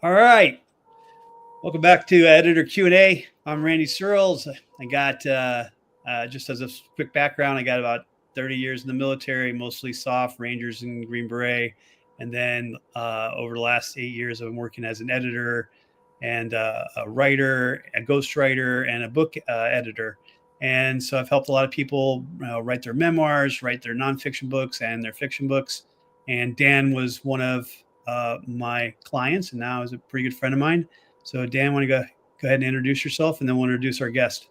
All right. Welcome back to Editor Q&A. I'm Randy Surles. I got, just as a quick background, I got about 30 years in the military, mostly SOF, Rangers and Green Beret. And then over the last 8 years, I've been working as an editor and a writer, a ghostwriter, and a book editor. And so I've helped a lot of people write their memoirs, write their nonfiction books and their fiction books. And Dan was one of my clients, and now is a pretty good friend of mine. So Dan, want to go ahead and introduce yourself, and then we'll introduce our guest.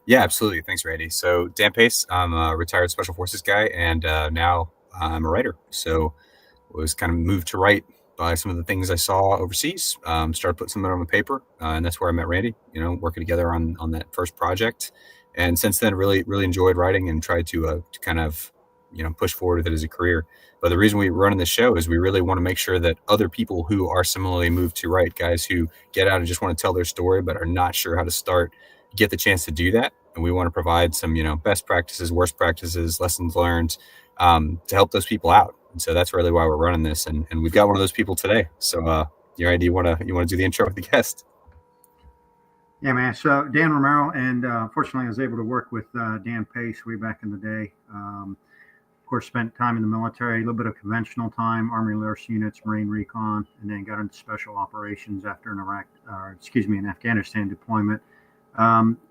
Yeah, absolutely. Thanks, Randy. So Dan Pace, I'm a retired Special Forces guy, and now I'm a writer. So was kind of moved to write by some of the things I saw overseas. Started putting some of it on the paper, and that's where I met Randy. Working together on that first project, and since then, really enjoyed writing and tried to kind of push forward with it as a career. But the reason we run this show is we really want to make sure that other people who are similarly moved to write, guys who get out and just want to tell their story but are not sure how to start, get the chance to do that. And we want to provide some best practices, worst practices, lessons learned to help those people out. And so that's really why we're running this. And we've got one of those people today. So Randy, you want to do the intro with the guest? Yeah, man. So Dan Romero, and fortunately I was able to work with Dan Pace way back in the day. Of course, spent time in the military, a little bit of conventional time, Army Alert units, Marine Recon, and then got into special operations after an Afghanistan deployment.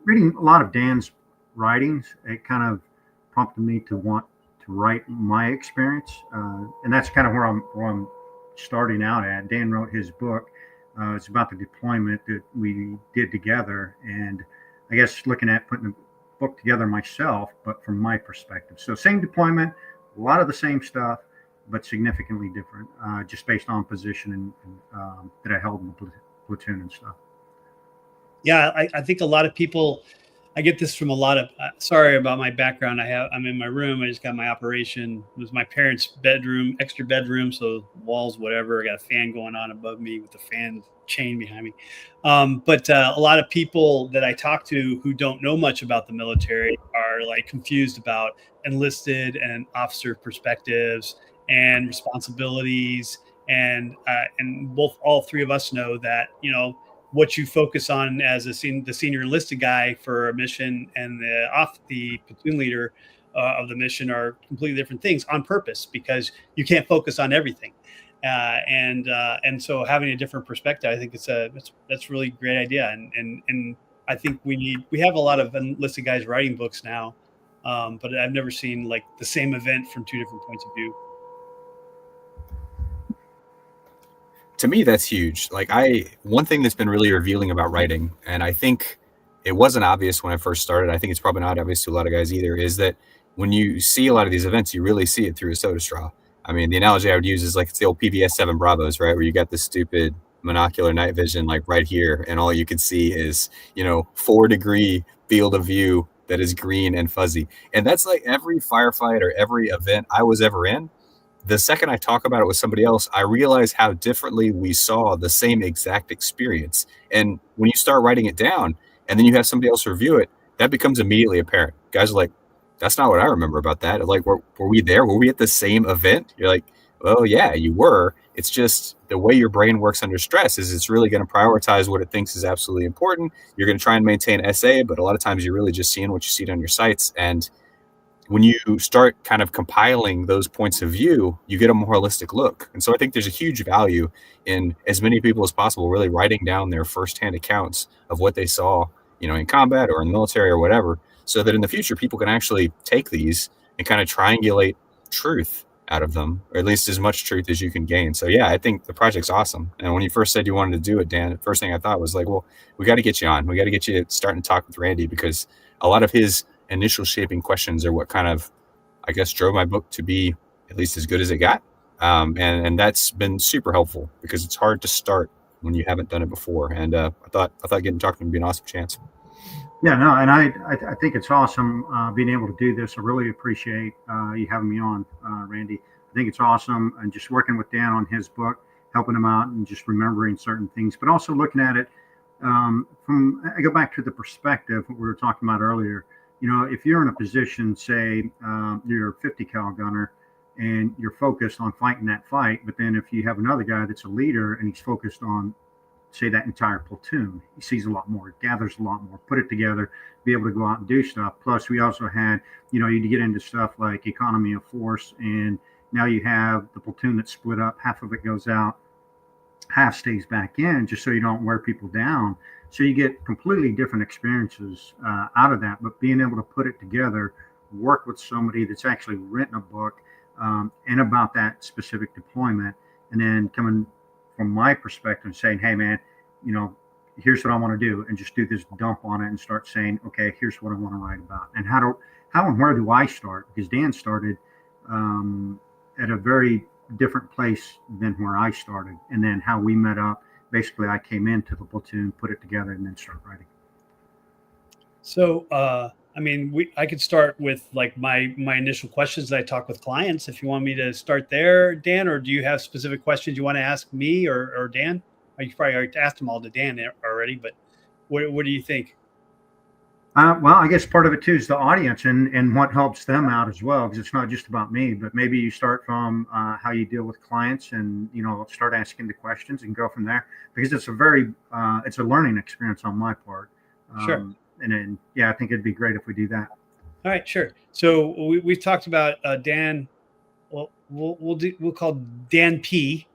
Reading a lot of Dan's writings, it kind of prompted me to want to write my experience, and that's kind of where I'm starting out at. Dan wrote his book. It's about the deployment that we did together, and I guess looking at putting the book together myself, but from my perspective. So same deployment, a lot of the same stuff, but significantly different, just based on position and that I held in the platoon and stuff. Yeah, I think a lot of people, I get this from a lot of, sorry about my background. I'm in my room. I just got my operation. It was my parents' bedroom, extra bedroom. So walls, whatever. I got a fan going on above me with the fan chain behind me. But a lot of people that I talk to who don't know much about the military are like confused about enlisted and officer perspectives and responsibilities. And all three of us know that, what you focus on as the senior enlisted guy for a mission and the platoon leader of the mission are completely different things on purpose, because you can't focus on everything. And so having a different perspective, I think that's really great idea. And I think we have a lot of enlisted guys writing books now, but I've never seen like the same event from two different points of view. To me, that's huge. Like one thing that's been really revealing about writing, and I think it wasn't obvious when I first started, I think it's probably not obvious to a lot of guys either, is that when you see a lot of these events, you really see it through a soda straw. I mean, the analogy I would use is like it's the old PBS 7 Bravos, right? Where you got this stupid monocular night vision, like right here, and all you can see is, 4-degree field of view that is green and fuzzy. And that's like every firefight or every event I was ever in. The second I talk about it with somebody else, I realize how differently we saw the same exact experience. And when you start writing it down and then you have somebody else review it, that becomes immediately apparent. Guys are like, that's not what I remember about that. Like, were we there? Were we at the same event? You're like, well, yeah, you were. It's just the way your brain works under stress is it's really going to prioritize what it thinks is absolutely important. You're going to try and maintain SA, but a lot of times you're really just seeing what you see on your sites. And when you start kind of compiling those points of view, you get a more holistic look. And so I think there's a huge value in as many people as possible really writing down their firsthand accounts of what they saw, in combat or in the military or whatever, so that in the future people can actually take these and kind of triangulate truth out of them, or at least as much truth as you can gain. So yeah, I think the project's awesome. And when you first said you wanted to do it, Dan, the first thing I thought was like, well, we got to get you on. We got to get you starting to talk with Randy, because a lot of his initial shaping questions are what kind of, I guess, drove my book to be at least as good as it got. And that's been super helpful, because it's hard to start when you haven't done it before. And I thought getting to talk to him would be an awesome chance. Yeah, no, and I think it's awesome being able to do this. I really appreciate you having me on, Randy. I think it's awesome, and just working with Dan on his book, helping him out, and just remembering certain things, but also looking at it I go back to the perspective we were talking about earlier. If you're in a position, say you're a 50 cal gunner, and you're focused on fighting that fight. But then if you have another guy that's a leader and he's focused on, say, that entire platoon, he sees a lot more, gathers a lot more, put it together, be able to go out and do stuff. Plus, we also had, you get into stuff like economy of force, and now you have the platoon that's split up. Half of it goes out, half stays back in, just so you don't wear people down. So you get completely different experiences out of that. But being able to put it together, work with somebody that's actually written a book and about that specific deployment, and then coming from my perspective saying, hey, man, here's what I want to do, and just do this dump on it and start saying, okay, here's what I want to write about. And how and where do I start? Because Dan started at a very different place than where I started, and then how we met up. Basically, I came into the platoon, put it together, and then start writing. So, I could start with like my initial questions that I talk with clients. If you want me to start there, Dan, or do you have specific questions you want to ask me or Dan? You probably already asked them all to Dan already, but what do you think? Well, I guess part of it too is the audience and what helps them out as well, because it's not just about me. But maybe you start from how you deal with clients, and start asking the questions and go from there, because it's a learning experience on my part. Sure. And then I think it'd be great if we do that. All right, sure. So we've talked about Dan. Well, we'll call Dan P.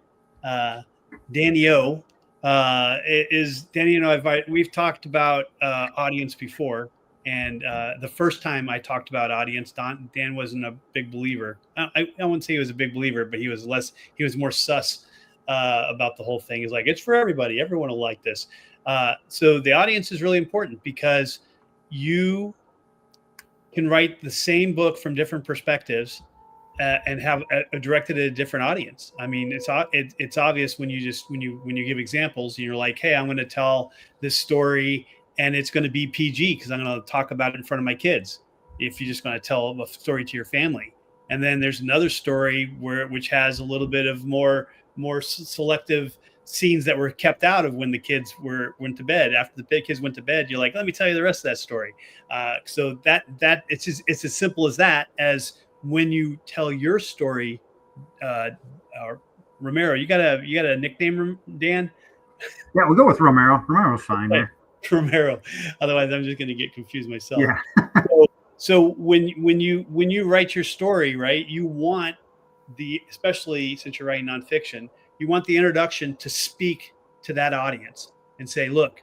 Danny O. Is Danny? We've talked about audience before, and the first time I talked about audience, Dan wasn't a big believer. I wouldn't say he was a big believer, but he was more sus about the whole thing. He's like, it's for everybody. Everyone will like this. So the audience is really important, because you can write the same book from different perspectives and have directed at a different audience. I mean, it's obvious when you give examples, and you're like, hey, I'm going to tell this story, and it's going to be PG because I'm going to talk about it in front of my kids. If you're just going to tell a story to your family, and then there's another story which has a little bit of more selective scenes that were kept out of when the kids went to bed. After the kids went to bed, you're like, let me tell you the rest of that story. So that it's as simple as that. As when you tell your story, Romero, you got a nickname, Dan? Yeah, we'll go with Romero. Romero's fine. Yeah. Romero. Otherwise, I'm just going to get confused myself. Yeah. So when you write your story, right, you want especially since you're writing nonfiction, you want the introduction to speak to that audience and say, look,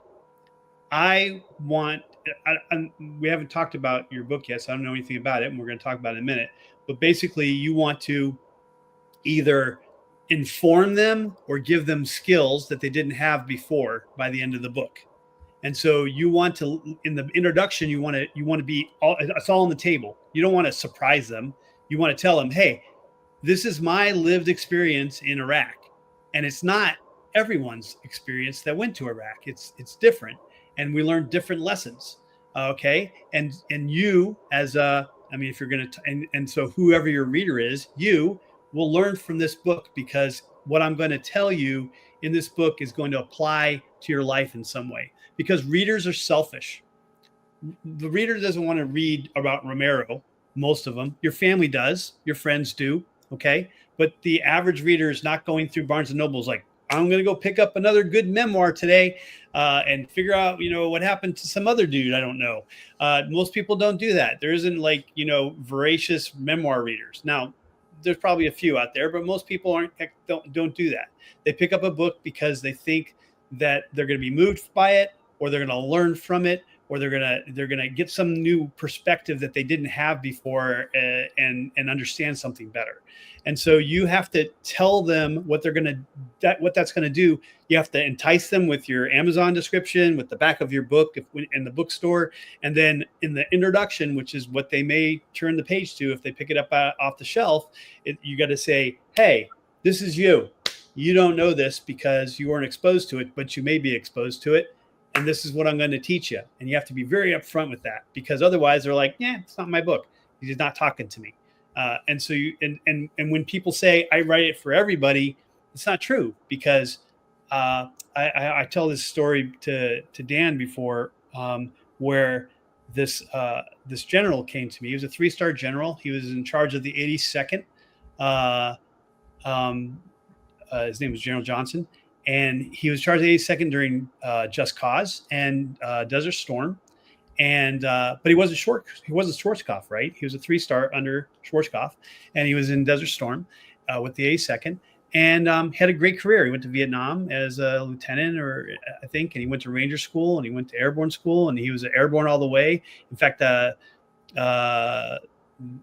we haven't talked about your book yet, so I don't know anything about it, and we're going to talk about it in a minute. But basically, you want to either inform them or give them skills that they didn't have before by the end of the book. And so you want to, in the introduction, you want to be it's all on the table. You don't want to surprise them. You want to tell them, hey, this is my lived experience in Iraq, and it's not everyone's experience that went to Iraq. It's different, and we learned different lessons. Okay, and you as if you're going to, and so whoever your reader is, you will learn from this book, because what I'm going to tell you in this book is going to apply to your life in some way. Because readers are selfish. The reader doesn't want to read about Romero. Most of them. Your family does. Your friends do. Okay. But the average reader is not going through Barnes and Noble's like, I'm going to go pick up another good memoir today and figure out, what happened to some other dude I don't know. Most people don't do that. There isn't voracious memoir readers. Now, there's probably a few out there, but most people don't do that. They pick up a book because they think that they're going to be moved by it, or they're going to learn from it, or they're going to get some new perspective that they didn't have before, and understand something better. And so you have to tell them what that's going to do. You have to entice them with your Amazon description, with the back of your book in the bookstore, and then in the introduction, which is what they may turn the page to if they pick it up off the shelf. You got to say, hey, this is you. You don't know this because you weren't exposed to it, but you may be exposed to it. And this is what I'm going to teach you. And you have to be very upfront with that, because otherwise they're like, yeah, it's not my book. He's not talking to me. And so and when people say I write it for everybody, it's not true, because I tell this story to Dan before, where this general came to me. He was a 3-star general. He was in charge of the 82nd Uh, um, his name was General Johnson, and he was charged 82nd during Just Cause and Desert Storm. And but he wasn't Schwarzkopf, right? He was a 3-star under Schwarzkopf, and he was in Desert Storm with the 82nd, and had a great career. He went to Vietnam as a lieutenant, or I think, and he went to Ranger School, and he went to Airborne School, and he was airborne all the way. In fact,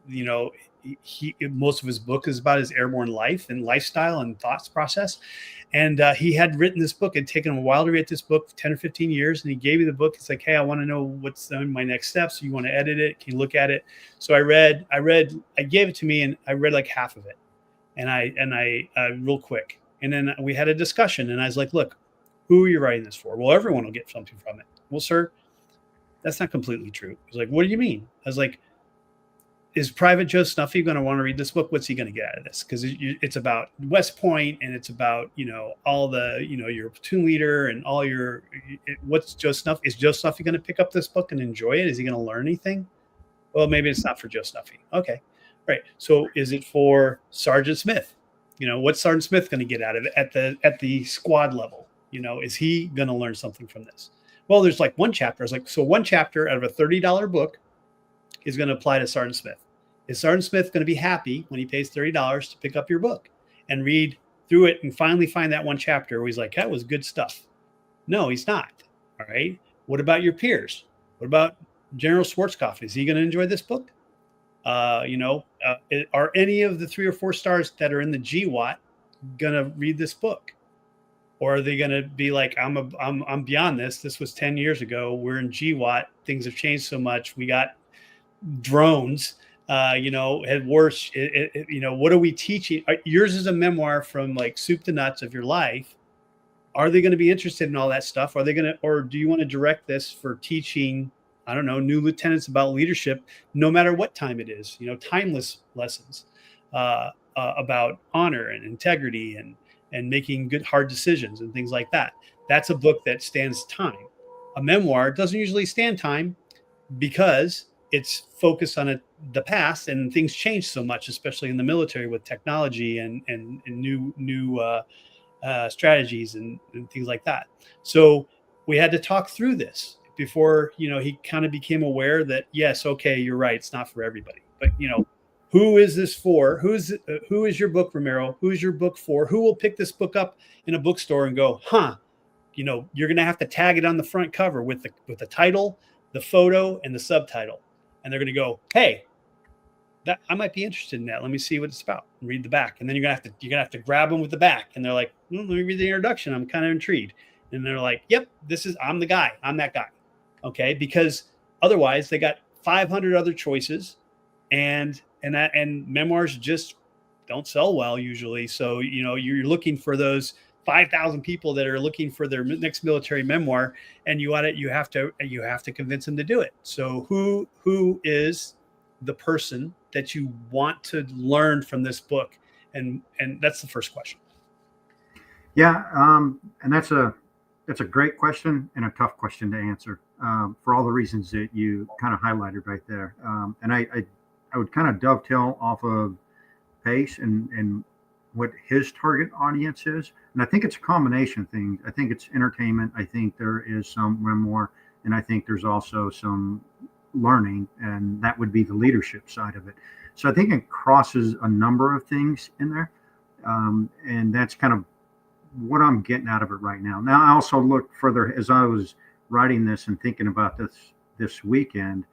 you know, most of his book is about his airborne life and lifestyle and thoughts process. And he had written this book. It'd taken him a while to write this book, 10 or 15 years. And he gave me the book. It's like, hey, I want to know what's my next steps. You want to edit it? Can you look at it? So I gave it to me, and I read like half of it. And I real quick. And then we had a discussion, and I was like, look, who are you writing this for? Well, everyone will get something from it. Well, sir, that's not completely true. He was like, what do you mean? I was like, is Private Joe Snuffy going to want to read this book? What's he going to get out of this? Because it's about West Point, and it's about, all the, your platoon leader and all your, what's Joe Snuffy? Is Joe Snuffy going to pick up this book and enjoy it? Is he going to learn anything? Well, maybe it's not for Joe Snuffy. Okay. Right. So is it for Sergeant Smith? What's Sergeant Smith going to get out of it at the squad level? Is he going to learn something from this? Well, there's like one chapter. I was like, so one chapter out of a $30 book is going to apply to Sergeant Smith. Is Sergeant Smith going to be happy when he pays $30 to pick up your book and read through it and finally find that one chapter where he's like, that was good stuff? No, he's not. All right. What about your peers? What about General Schwarzkopf? Is he going to enjoy this book? Are any of the 3 or 4 stars that are in the GWAT going to read this book? Or are they going to be like, I'm beyond this. This was 10 years ago. We're in GWAT. Things have changed so much. We got drones, had worse. What are we teaching? Yours is a memoir from like soup to nuts of your life. Are they going to be interested in all that stuff? Are they going to, or do you want to direct this for teaching, I don't know, new lieutenants about leadership, no matter what time it is, timeless lessons about honor and integrity and making good, hard decisions and things like that. That's a book that stands time. A memoir doesn't usually stand time because it's focused on the past, and things change so much, especially in the military with technology and new strategies and things like that. So we had to talk through this before, he kind of became aware that, yes, okay, you're right. It's not for everybody, but who is this for? Who is your book, Ramiro? Who is your book for? Who will pick this book up in a bookstore and go, you're going to have to tag it on the front cover with the title, the photo, and the subtitle. And they're going to go, hey, that I might be interested in that. Let me see what it's about and read the back. And then you're going to have to grab them with the back. And they're like, let me read the introduction. I'm kind of intrigued. And they're like, yep, I'm the guy. I'm that guy. Okay. Because otherwise they got 500 other choices, and memoirs just don't sell well usually. So, you're looking for those 5,000 people that are looking for their next military memoir, and you have to convince them to do it. So who is the person that you want to learn from this book? And that's the first question. Yeah. And that's a great question and a tough question to answer for all the reasons that you kind of highlighted right there. And I would kind of dovetail off of Pace and what his target audience is. And I think it's a combination of things. I think it's entertainment. I think there is some memoir, and I think there's also some learning, and that would be the leadership side of it. So I think it crosses a number of things in there. And that's kind of what I'm getting out of it right now. Now, I also looked further as I was writing this and thinking about this weekend.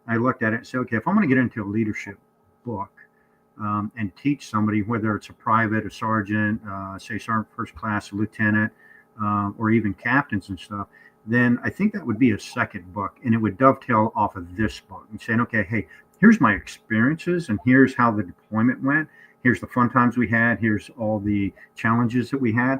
I looked at it and said, okay, if I'm going to get into a leadership book, and teach somebody, whether it's a private, a sergeant, say sergeant first class, a lieutenant, or even captains and stuff, then I think that would be a second book, and it would dovetail off of this book and saying, okay, hey, here's my experiences, and here's how the deployment went. Here's the fun times we had. Here's all the challenges that we had.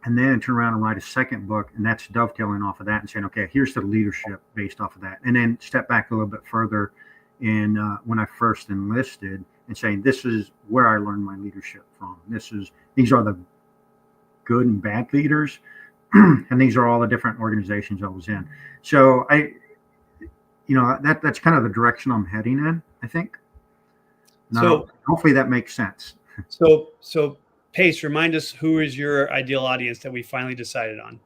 And then turn around and write a second book, and that's dovetailing off of that and saying, okay, here's the leadership based off of that. And then step back a little bit further in when I first enlisted, and saying, this is where I learned my leadership from. These are the good and bad leaders, and these are all the different organizations I was in. So that's kind of the direction I'm heading in, I think. Now, hopefully that makes sense. So Pace, remind us, who is your ideal audience that we finally decided on?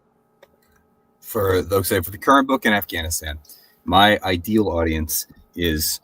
For the current book in Afghanistan, my ideal audience is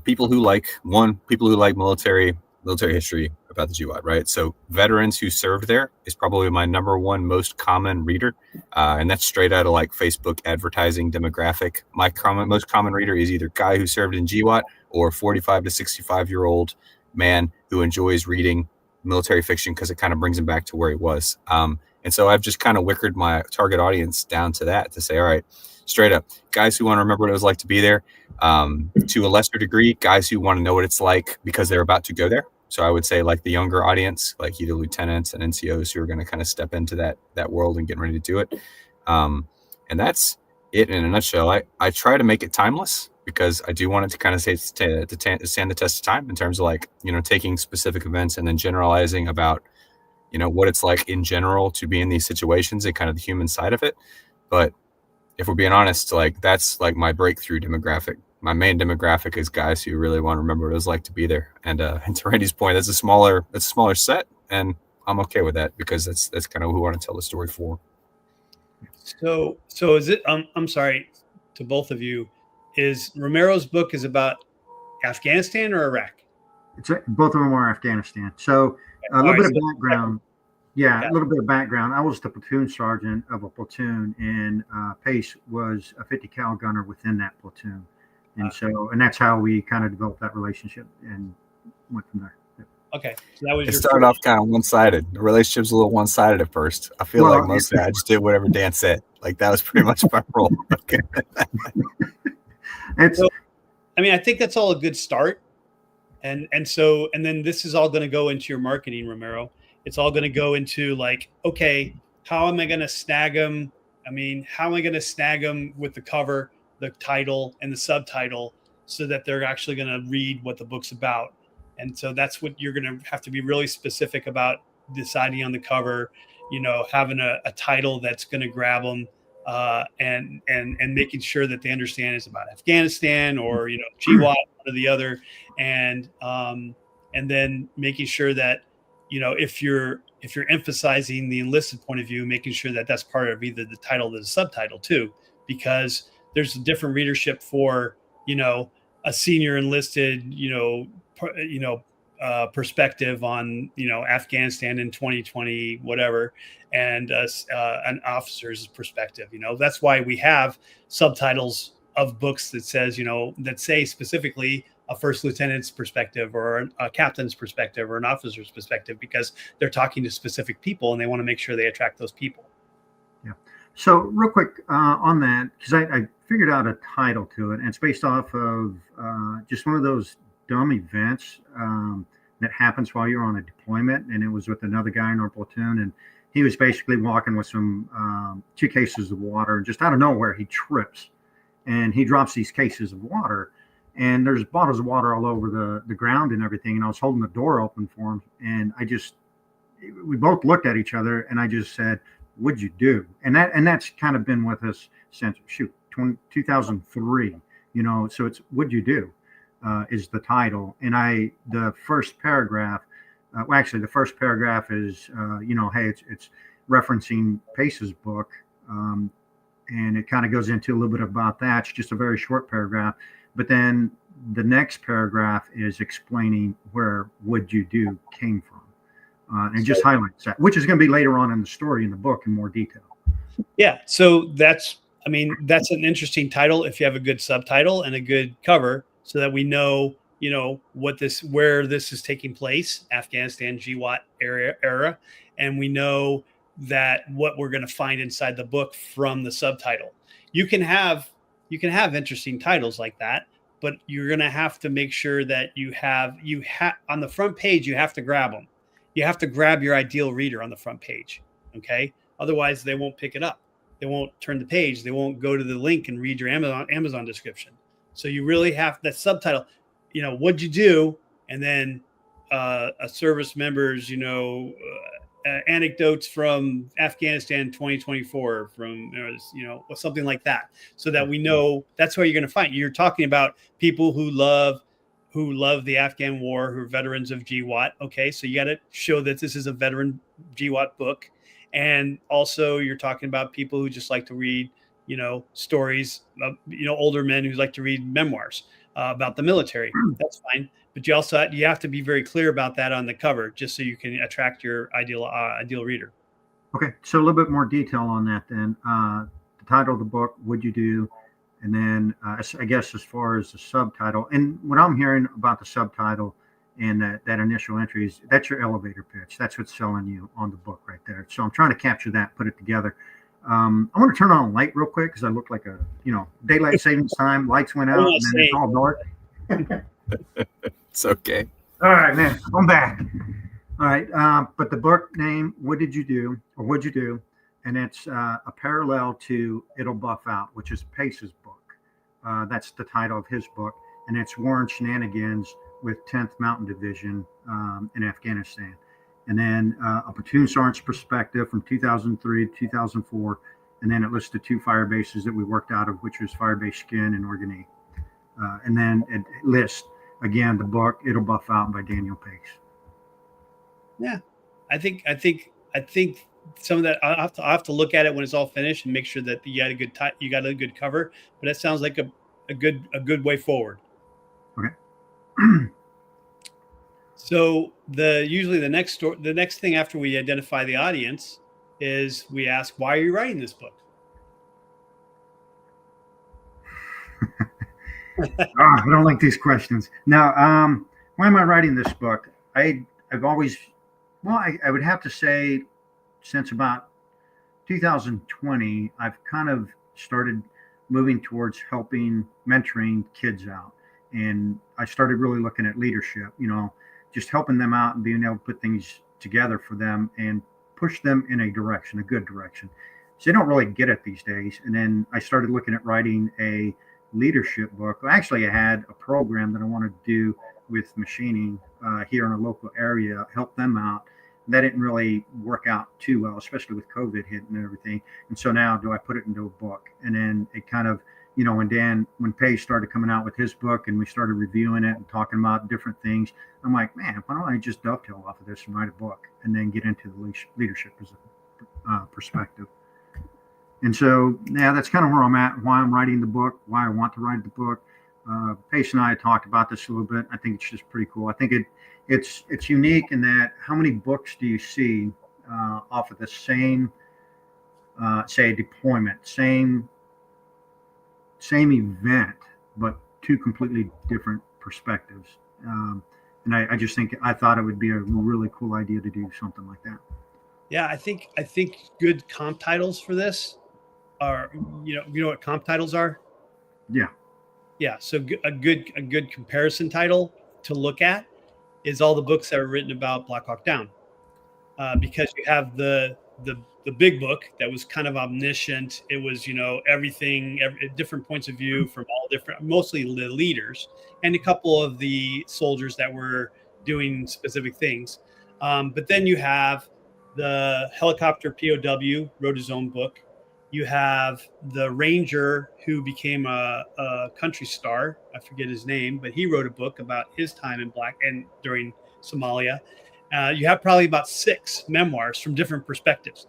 people who like military history about the GWAT, right? So veterans who served there is probably my number one most common reader, and that's straight out of like Facebook advertising demographic. My most common reader is either guy who served in GWAT or 45 to 65-year-old man who enjoys reading military fiction because it kind of brings him back to where he was. And so I've just kind of wickered my target audience down to that, to say, all right, straight up, guys who want to remember what it was like to be there. To a lesser degree, guys who want to know what it's like because they're about to go there. So I would say like the younger audience, like either lieutenants and NCOs who are going to kind of step into that world and get ready to do it. And that's it in a nutshell. I try to make it timeless because I do want it to kind of stand the test of time in terms of like, taking specific events and then generalizing about, what it's like in general to be in these situations and kind of the human side of it. But if we're being honest, like that's like my breakthrough demographic. My main demographic is guys who really want to remember what it was like to be there. And to Randy's point, that's a smaller set, and I'm okay with that because that's kind of who I want to tell the story for. So is it? I'm sorry to both of you. Is Romero's book is about Afghanistan or Iraq? Both of them are Afghanistan. So a little bit of background. Yeah, a little bit of background. I was the platoon sergeant of a platoon, and Pace was a 50 cal gunner within that platoon. And that's how we kind of developed that relationship and went from there. Okay. So that was it started off kind of one-sided. The relationship's a little one-sided at first. I feel like mostly I just did whatever Dan said. Like that was pretty much my role. Okay. So, I think that's all a good start. And then this is all going to go into your marketing, Romero. It's all going to go into like, okay, how am I going to snag them? How am I going to snag them with the cover, the title, and the subtitle so that they're actually going to read what the book's about? And so that's what you're going to have to be really specific about deciding on the cover, having a title that's going to grab them, and making sure that they understand it's about Afghanistan or, GWAT, one or the other. And then making sure that, if you're emphasizing the enlisted point of view, making sure that that's part of either the title or the subtitle too, because there's a different readership for, a senior enlisted, perspective on, Afghanistan in 2020, whatever, and an officer's perspective. That's why we have subtitles of books that says, that say specifically a first lieutenant's perspective or a captain's perspective or an officer's perspective, because they're talking to specific people and they want to make sure they attract those people. Yeah. So real quick on that, because I figured out a title to it, and it's based off of just one of those dumb events that happens while you're on a deployment. And it was with another guy in our platoon, and he was basically walking with some 2 cases of water, and just out of nowhere he trips and he drops these cases of water, and there's bottles of water all over the ground and everything. And I was holding the door open for him, and we both looked at each other, and I just said, "What'd you do?" And that's kind of been with us since 2003, so it's "What'd you do?" Is the title. And the first paragraph, the first paragraph is, hey, it's referencing Pace's book. And it kind of goes into a little bit about that. It's just a very short paragraph. But then the next paragraph is explaining where "What'd you do" came from. And just highlights that, which is going to be later on in the story in the book in more detail. Yeah. So that's an interesting title if you have a good subtitle and a good cover, so that we know, where this is taking place, Afghanistan, GWAT era, and we know that what we're going to find inside the book from the subtitle. You can have interesting titles like that, but you're going to have to make sure that you have on the front page, you have to grab them. You have to grab your ideal reader on the front page. Okay. Otherwise they won't pick it up. They won't turn the page. They won't go to the link and read your Amazon description. So you really have that subtitle, "What'd you do?" And then a service member's, anecdotes from Afghanistan 2024 from, something like that, so that we know that's what you're going to find. You're talking about people who love who love the Afghan war, who are veterans of GWAT. Okay, so you got to show that this is a veteran GWAT book. And also you're talking about people who just like to read, stories, older men who like to read memoirs about the military. That's fine. But you have to be very clear about that on the cover, just so you can attract your ideal reader. Okay, so a little bit more detail on that then. The title of the book, Would You Do? And then I guess as far as the subtitle, and what I'm hearing about the subtitle and that initial entry is that's your elevator pitch. That's what's selling you on the book right there. So I'm trying to capture that, put it together. I want to turn on a light real quick because I look like daylight savings time. Lights went out and then it's all dark. It's okay. All right, man, I'm back. All right, but the book name, What Did You Do? Or What'd You Do? And it's a parallel to It'll Buff Out, which is Pace's book. That's the title of his book. And it's Warren Shenanigans with 10th Mountain Division in Afghanistan. And then a platoon sergeant's perspective from 2003 to 2004. And then it lists the 2 fire bases that we worked out of, which was Firebase Skin and Oregon. And then it lists, again, the book, It'll Buff Out by Daniel Pace. Yeah, I think some of that I'll have to look at it when it's all finished and make sure that you got a good cover. But that sounds like a good way forward. Okay. So usually the next thing after we identify the audience is we ask, why are you writing this book? I don't like these questions. Now, why am I writing this book? I've always, I would have to say since about 2020, I've kind of started moving towards helping, mentoring kids out. And I started really looking at leadership, just helping them out and being able to put things together for them and push them in a good direction. So they don't really get it these days. And then I started looking at writing a leadership book. Actually, I had a program that I wanted to do with machining here in a local area, help them out. That didn't really work out too well, especially with COVID hitting and everything. And so now do I put it into a book? And then it kind of, when Pace started coming out with his book and we started reviewing it and talking about different things, I'm like, man, why don't I just dovetail off of this and write a book and then get into the leadership perspective? And so, yeah, that's kind of where I'm at, why I'm writing the book, why I want to write the book. Pace and I talked about this a little bit. I think it's just pretty cool. I think it's unique in that how many books do you see off of the same, say, deployment, same event, but 2 completely different perspectives. And I just thought it would be a really cool idea to do something like that. Yeah, I think good comp titles for this are, you know what comp titles are? Yeah. So a good comparison title to look at is all the books that are written about Black Hawk Down, because you have the big book that was kind of omniscient. It was, everything, different points of view from all different, mostly the leaders and a couple of the soldiers that were doing specific things. But then you have the helicopter POW, wrote his own book. You have the Ranger who became a country star. I forget his name, but he wrote a book about his time in during Somalia. You have probably about 6 memoirs from different perspectives.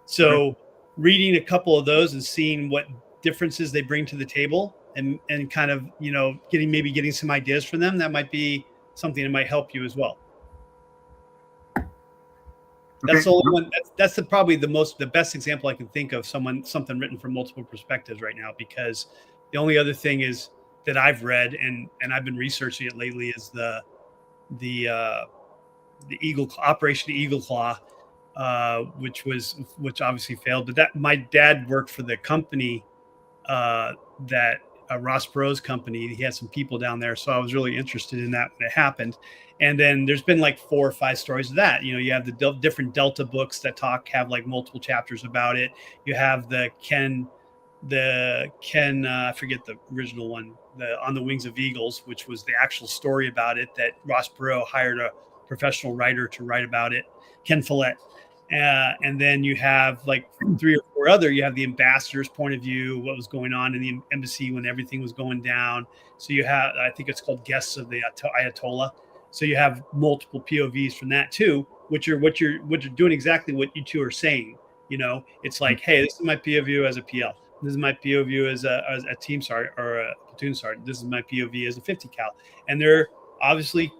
So reading a couple of those and seeing what differences they bring to the table and kind of, getting some ideas from them, that might be something that might help you as well. That's the only one. That's probably the best example I can think of. Something written from multiple perspectives right now, because the only other thing is that I've read and I've been researching it lately is the Operation Eagle Claw, which obviously failed. But that my dad worked for the company that Ross Perot's company. He had some people down there, so I was really interested in that when it happened. And then there's been like 4 or 5 stories of that. You have the different Delta books that have like multiple chapters about it. You have the Ken, I forget the original one, the On the Wings of Eagles, which was the actual story about it that Ross Perot hired a professional writer to write about it, Ken Follett. And then you have like 3 or 4 or other. You have the ambassador's point of view, what was going on in the embassy when everything was going down. So you have, I think it's called guests of the Ayatollah. So you have multiple POVs from that too, which are doing exactly what you two are saying. It's like, hey, this is my POV as a PL. This is my POV as a team sergeant or a platoon sergeant. This is my POV as a 50 cal. And they're obviously,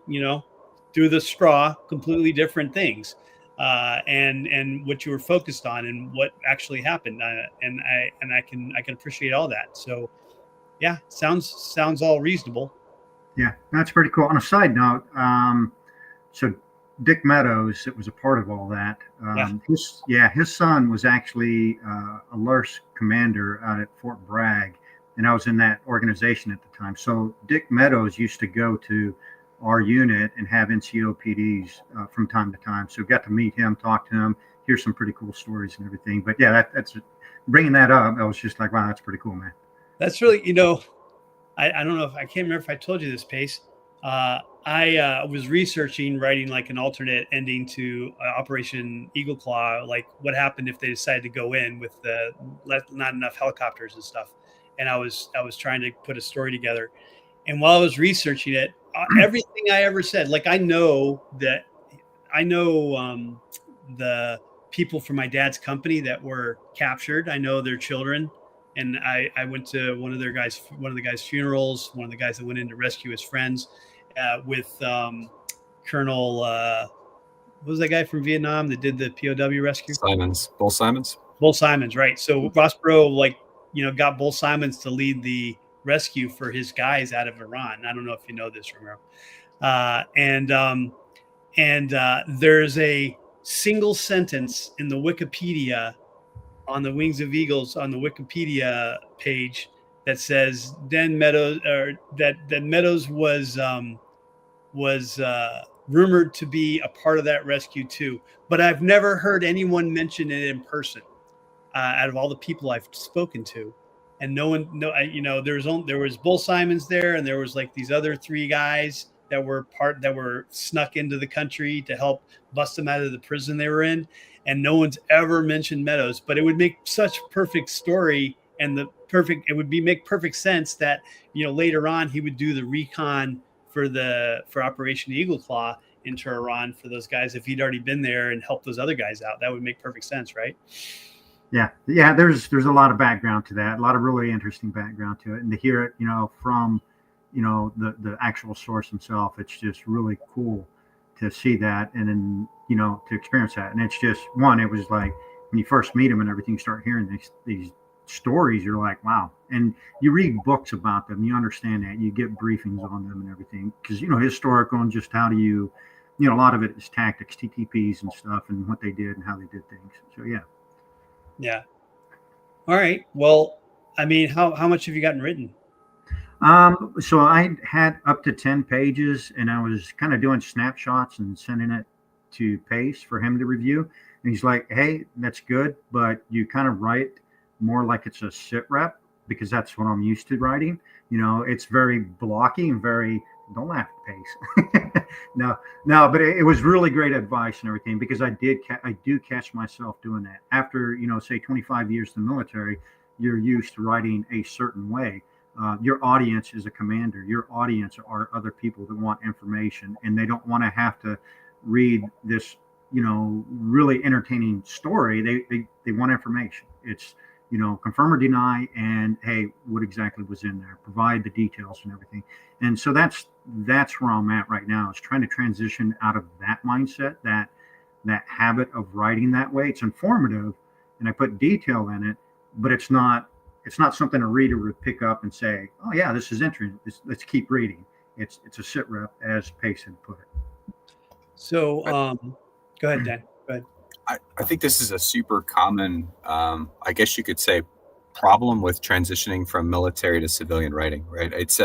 through the straw, completely different things. And what you were focused on and what actually happened. And I can appreciate all that. So yeah, sounds all reasonable. Yeah, that's pretty cool. On a side note, so Dick Meadows, it was a part of all that. His son was actually a LURS commander out at Fort Bragg, and I was in that organization at the time. So Dick Meadows used to go to our unit and have NCO PDs from time to time. So got to meet him, talk to him, hear some pretty cool stories and everything. But yeah, that's bringing that up. I was just like, wow, that's pretty cool, man. That's really, I don't know if I can't remember if I told you this, Pace. I was researching writing like an alternate ending to Operation Eagle Claw, like what happened if they decided to go in with not enough helicopters and stuff. And I was trying to put a story together. And while I was researching it, everything I ever said, like I know the people from my dad's company that were captured. I know their children. And I went to one of the guys' funerals, one of the guys that went in to rescue his friends with Colonel, what was that guy from Vietnam that did the POW rescue? Bull Simons. Bull Simons, right. So Ross Perot, got Bull Simons to lead the rescue for his guys out of Iran. I don't know if you know this, Romero. There's a single sentence in the Wikipedia on the Wings of Eagles on the Wikipedia page that says that Meadows was rumored to be a part of that rescue too, but I've never heard anyone mention it in person out of all the people I've spoken to, and there was Bull Simons there, and there was like these other three guys that were snuck into the country to help bust them out of the prison they were in. And no one's ever mentioned Meadows, but it would make such a perfect story and it would make perfect sense that, later on he would do the recon for Operation Eagle Claw into Iran for those guys. If he'd already been there and helped those other guys out, that would make perfect sense. Right. Yeah. There's a lot of background to that, a lot of really interesting background to it. And to hear it, from, the actual source himself, it's just really cool to see that. And then, to experience that. And it's just it was like when you first meet him and everything, you start hearing these stories, you're like, wow. And you read books about them, you understand that, you get briefings on them and everything, because, historical and just how do you, a lot of it is tactics, TTPs and stuff, and what they did and how they did things. So, yeah. Yeah. All right. Well, I mean, how much have you gotten written? So I had up to 10 pages, and I was kind of doing snapshots and sending it to Pace for him to review. And he's like, hey, that's good, but you kind of write more like it's a sit rep, because that's what I'm used to writing. It's very blocky and very, don't laugh at Pace. No, but it was really great advice and everything, because I do catch myself doing that. After, say 25 years in the military, you're used to writing a certain way. Your audience is a commander. Your audience are other people that want information, and they don't want to have to read this, really entertaining story. They want information. It's, confirm or deny, and hey, what exactly was in there? Provide the details and everything. And so that's where I'm at right now, is trying to transition out of that mindset, that habit of writing that way. It's informative, and I put detail in it, but it's not something a reader would pick up and say, oh yeah, this is interesting. Let's keep reading. It's a sit rep, as Pace had put it. So go ahead, Dan. Go ahead. I think this is a super common, I guess you could say, problem with transitioning from military to civilian writing, right? It's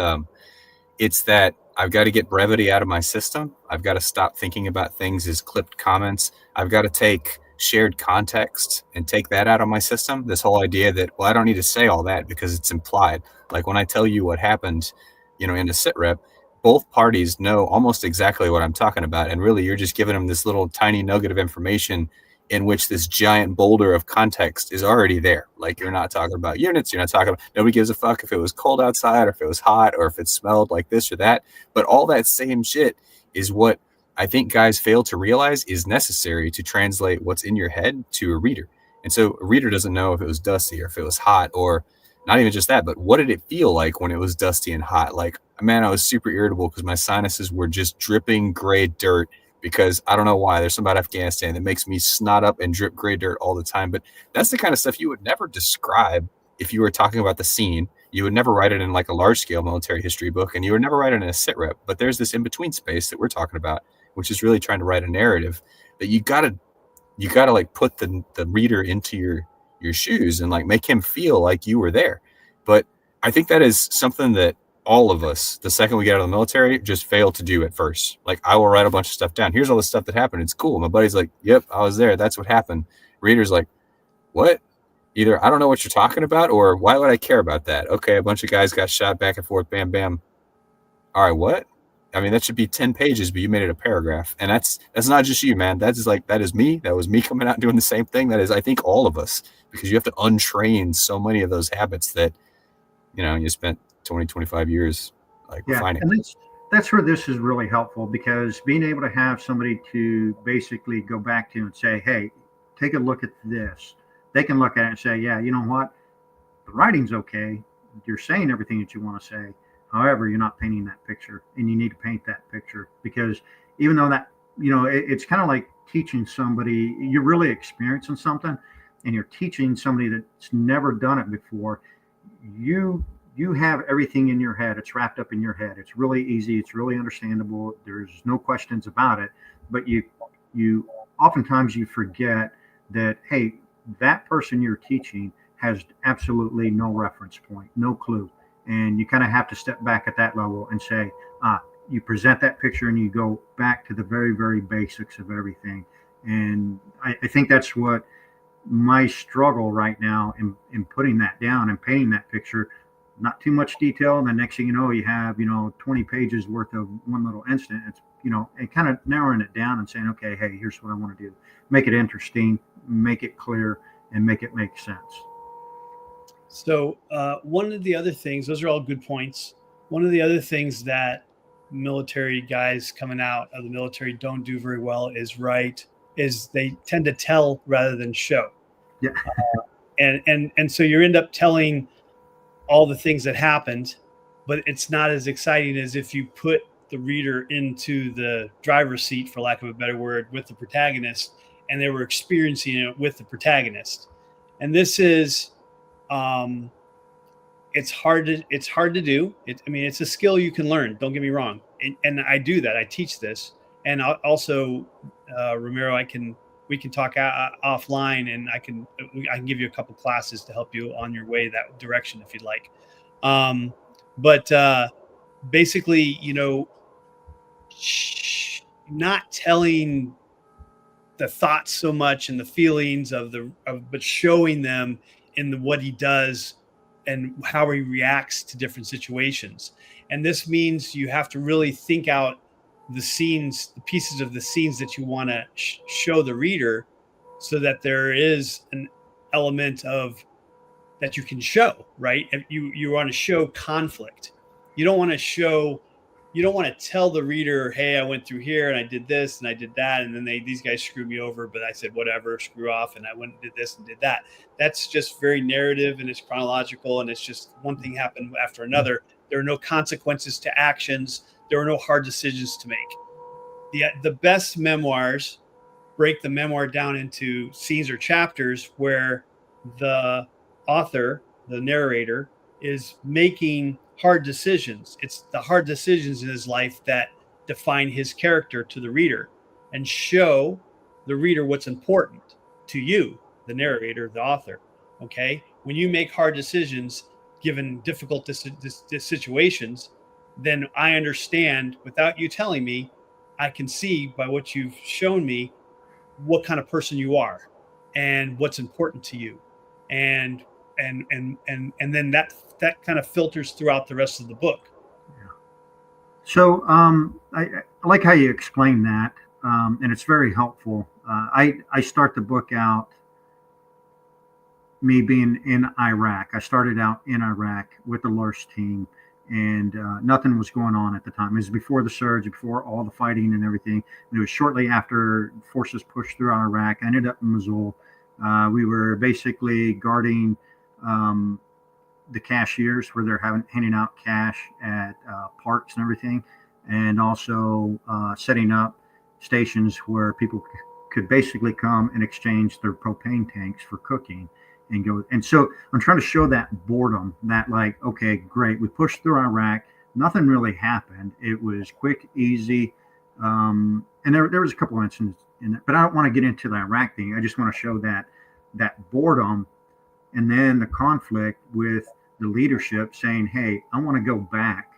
that I've got to get brevity out of my system. I've got to stop thinking about things as clipped comments. I've got to take shared context and take that out of my system. This whole idea that, well, I don't need to say all that because it's implied. Like when I tell you what happened, in a sit rep, both parties know almost exactly what I'm talking about. And really, you're just giving them this little tiny nugget of information in which this giant boulder of context is already there. Like, you're not talking about units, you're not talking about, nobody gives a fuck if it was cold outside or if it was hot or if it smelled like this or that. But all that same shit is what I think guys fail to realize is necessary to translate what's in your head to a reader. And so a reader doesn't know if it was dusty or if it was hot, or not even just that, but what did it feel like when it was dusty and hot? Like, man, I was super irritable because my sinuses were just dripping gray dirt, because I don't know why. There's something about Afghanistan that makes me snot up and drip gray dirt all the time. But that's the kind of stuff you would never describe if you were talking about the scene. You would never write it in like a large scale military history book, and you would never write it in a sit rep. But there's this in between space that we're talking about, which is really trying to write a narrative that you gotta like put the reader into your shoes and like make him feel like you were there. But I think that is something that all of us, the second we get out of the military, just fail to do at first. Like, I will write a bunch of stuff down. Here's all the stuff that happened. It's cool. My buddy's like, yep, I was there. That's what happened. Reader's like, what? Either I don't know what you're talking about, or why would I care about that? Okay, a bunch of guys got shot back and forth, bam, bam. All right, what? I mean, that should be 10 pages, but you made it a paragraph. And that's not just you, man. That is me. That was me coming out and doing the same thing. That is, I think, all of us, because you have to untrain so many of those habits that, you spent 20, 25 years like refining. And that's where this is really helpful, because being able to have somebody to basically go back to and say, hey, take a look at this. They can look at it and say, yeah, you know what? The writing's okay. You're saying everything that you want to say. However, you're not painting that picture, and you need to paint that picture, because even though that, it's kind of like teaching somebody, you're really experiencing something and you're teaching somebody that's never done it before. You have everything in your head. It's wrapped up in your head. It's really easy. It's really understandable. There's no questions about it. But you oftentimes you forget that, hey, that person you're teaching has absolutely no reference point, no clue. And you kind of have to step back at that level and say, you present that picture and you go back to the very, very basics of everything. And I think that's what my struggle right now in putting that down and painting that picture. Not too much detail, and the next thing you know, you have 20 pages worth of one little incident. It's and kind of narrowing it down and saying, okay, hey, here's what I want to do. Make it interesting, make it clear, and make it make sense. So one of the other things, those are all good points. One of the other things that military guys coming out of the military don't do very well is they tend to tell rather than show. Yeah. And so you end up telling all the things that happened, but it's not as exciting as if you put the reader into the driver's seat, for lack of a better word, with the protagonist, and they were experiencing it with the protagonist. And this is, it's hard to do. It's a skill you can learn. Don't get me wrong. And I do that. I teach this. And also, Ramiro, we can talk offline, and I can give you a couple classes to help you on your way that direction if you'd like. But basically, not telling the thoughts so much and the feelings but showing them in what he does and how he reacts to different situations. And this means you have to really think out the scenes, the pieces of the scenes that you want to show the reader, so that there is an element of that you can show, right? If you want to show conflict. You don't want to tell the reader, hey, I went through here and I did this and I did that, and then these guys screwed me over, but I said, whatever, screw off, and I went and did this and did that. That's just very narrative, and it's chronological, and it's just one thing happened after another. There are no consequences to actions. There are no hard decisions to make. The best memoirs break the memoir down into scenes or chapters where the author, the narrator, is making hard decisions. It's the hard decisions in his life that define his character to the reader, and show the reader what's important to you, the narrator, the author. Okay? When you make hard decisions, given difficult situations, then I understand, without you telling me, I can see by what you've shown me what kind of person you are and what's important to you. And then that kind of filters throughout the rest of the book. Yeah. So I like how you explain that. and it's very helpful. I start the book out me being in Iraq. I started out in Iraq with the Lurch team, and nothing was going on at the time. It was before the surge, before all the fighting and everything. And it was shortly after forces pushed through Iraq. I ended up in Mosul. We were basically guarding the cashiers where they're handing out cash at parks and everything, and also setting up stations where people could basically come and exchange their propane tanks for cooking and go. And so I'm trying to show that boredom, that like, okay, great, we pushed through Iraq, nothing really happened. It was quick, easy, and there was a couple of incidents in it, but I don't want to get into the Iraq thing. I just want to show that boredom, and then the conflict with the leadership saying, hey, I want to go back,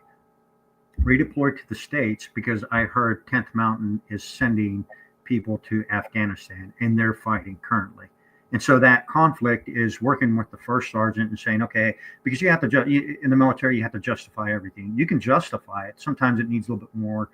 redeploy to the States, because I heard 10th Mountain is sending people to Afghanistan and they're fighting currently. And so that conflict is working with the first sergeant and saying, okay, because you have to, in the military, you have to justify everything. You can justify it. Sometimes it needs a little bit more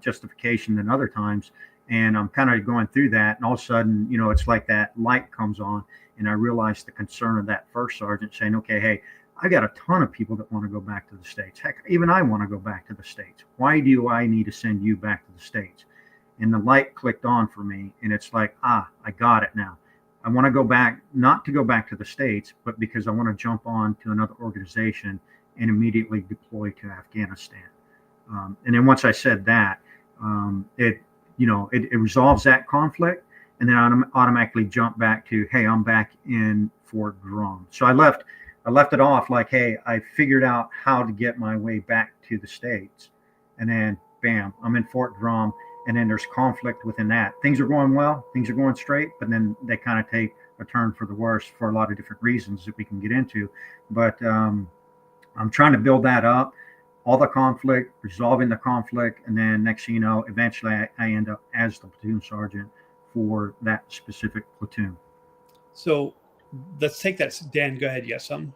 justification than other times. And I'm kind of going through that. And all of a sudden, it's like that light comes on. And I realized the concern of that first sergeant saying, okay, hey, I got a ton of people that want to go back to the States. Heck, even I want to go back to the States. Why do I need to send you back to the States? And the light clicked on for me. And it's like, I got it now. I want to go back, not to go back to the States, but because I want to jump on to another organization and immediately deploy to Afghanistan. And then once I said that, it resolves that conflict. And then I automatically jump back to, hey, I'm back in Fort Drum. So I left it off like, hey, I figured out how to get my way back to the States. And then, bam, I'm in Fort Drum. And then there's conflict within that. Things are going well, things are going straight, but then they kind of take a turn for the worse for a lot of different reasons that we can get into. But I'm trying to build that up, all the conflict, resolving the conflict, and then next thing you know, eventually I end up as the platoon sergeant for that specific platoon. So let's take that. Dan, go ahead. You got something?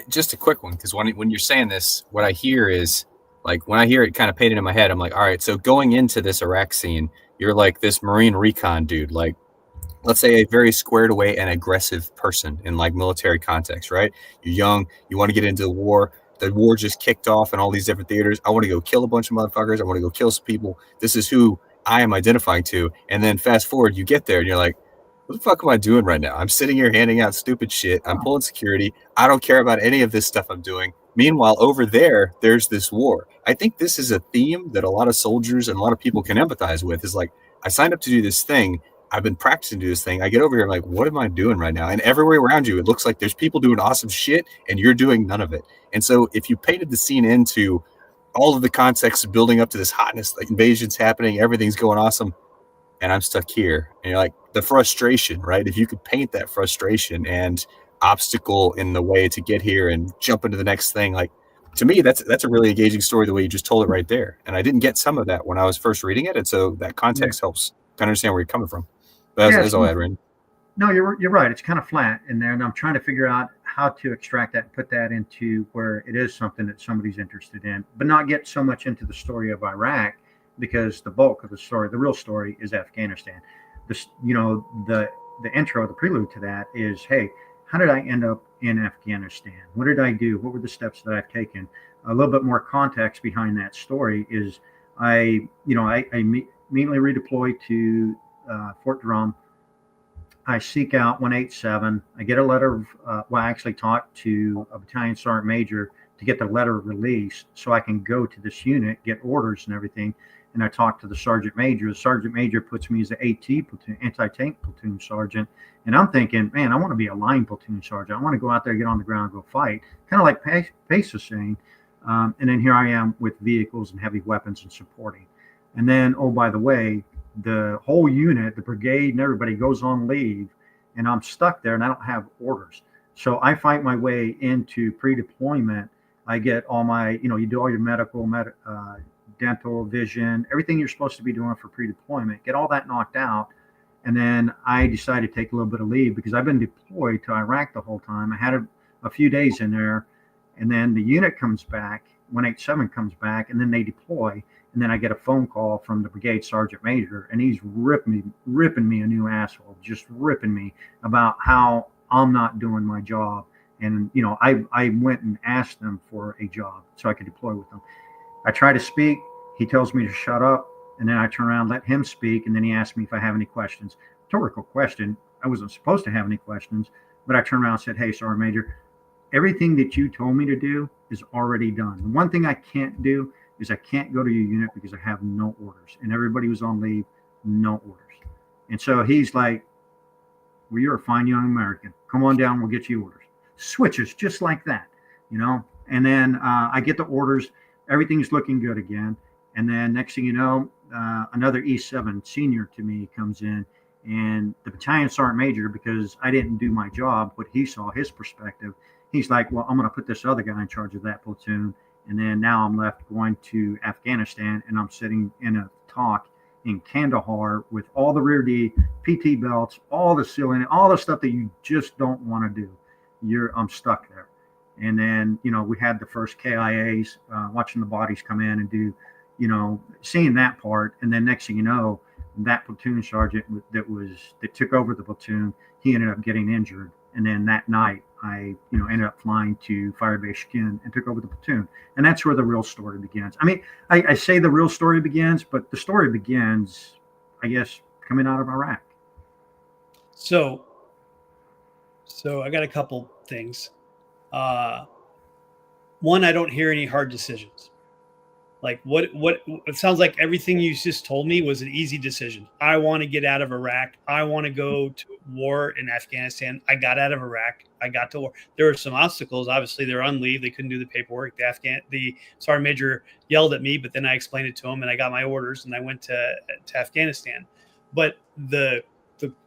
Just a quick one, because when you're saying this, what I hear is, like, when I hear it kind of painted in my head, I'm like, all right, so going into this Iraq scene, you're like this Marine recon dude, like, let's say a very squared away and aggressive person in like military context, right? You're young, you want to get into the war just kicked off in all these different theaters. I want to go kill a bunch of motherfuckers. I want to go kill some people. This is who I am identifying to. And then fast forward, you get there and you're like, what the fuck am I doing right now? I'm sitting here handing out stupid shit. I'm pulling security. I don't care about any of this stuff I'm doing. Meanwhile, over there's this war. I think this is a theme that a lot of soldiers and a lot of people can empathize with, is like, I signed up to do this thing. I've been practicing to do this thing. I get over here, I'm like, what am I doing right now? And everywhere around you, it looks like there's people doing awesome shit and you're doing none of it. And so if you painted the scene into all of the context of building up to this hotness, like invasion's happening, everything's going awesome, and I'm stuck here. And you're like, the frustration, right? If you could paint that frustration and obstacle in the way to get here and jump into the next thing, like, to me, that's a really engaging story the way you just told it right there. And I didn't get some of that when I was first reading it, and so that context helps kind of understand where you're coming from. But that's all I had, Randy. No, you're right. It's kind of flat in there, and I'm trying to figure out how to extract that and put that into where it is something that somebody's interested in, but not get so much into the story of Iraq, because the bulk of the story, the real story, is Afghanistan. The intro, the prelude to that is, hey, how did I end up in Afghanistan? What did I do? What were the steps that I've taken? A little bit more context behind that story is I immediately redeployed to Fort Drum. I seek out 187. I get a letter of, I actually talked to a battalion sergeant major to get the letter of release so I can go to this unit, get orders and everything. And I talked to the sergeant major. The sergeant major puts me as the AT platoon, anti-tank platoon sergeant. And I'm thinking, man, I want to be a line platoon sergeant. I want to go out there, get on the ground, go fight. Kind of like Pace was saying. And then here I am with vehicles and heavy weapons and supporting. And then, oh, by the way, the whole unit, the brigade and everybody goes on leave, and I'm stuck there and I don't have orders. So I fight my way into pre-deployment. I get all my, you do all your medical, dental, vision, everything you're supposed to be doing for pre-deployment, get all that knocked out. And then I decided to take a little bit of leave because I've been deployed to Iraq the whole time. I had a few days in there, and then the unit comes back, 187 comes back, and then they deploy. And then I get a phone call from the brigade sergeant major, and he's ripping me a new asshole, just ripping me about how I'm not doing my job. And I went and asked them for a job so I could deploy with them. I try to speak. He tells me to shut up, and then I turn around, let him speak, and then he asks me if I have any questions. Rhetorical question. I wasn't supposed to have any questions, but I turned around and said, "Hey, Sergeant Major, everything that you told me to do is already done. The one thing I can't do is I can't go to your unit because I have no orders." And everybody was on leave, no orders. And so he's like, "Well, you're a fine young American. Come on down, we'll get you orders." Switches just like that, And then I get the orders. Everything's looking good again. And then next thing you know, another E7 senior to me comes in, and the battalion sergeant major, because I didn't do my job, what he saw, his perspective, he's like, "Well, I'm going to put this other guy in charge of that platoon." And then now I'm left going to Afghanistan, and I'm sitting in a talk in Kandahar with all the rear D, PT belts, all the ceiling, all the stuff that you just don't want to do. I'm stuck there. And then, we had the first KIAs, watching the bodies come in and do, seeing that part. And then next thing you know, that platoon sergeant that took over the platoon, he ended up getting injured. And then that night, I, ended up flying to Firebase Skin and took over the platoon. And that's where the real story begins. I mean, I say the real story begins, but the story begins, I guess, coming out of Iraq. So I got a couple things. One, I don't hear any hard decisions. Like what it sounds like everything you just told me was an easy decision. I want to get out of Iraq. I want to go to war in Afghanistan. I got out of Iraq. I got to war. There were some obstacles. Obviously, they're on leave. They couldn't do the paperwork. The sergeant major yelled at me, but then I explained it to him, and I got my orders, and I went to Afghanistan. But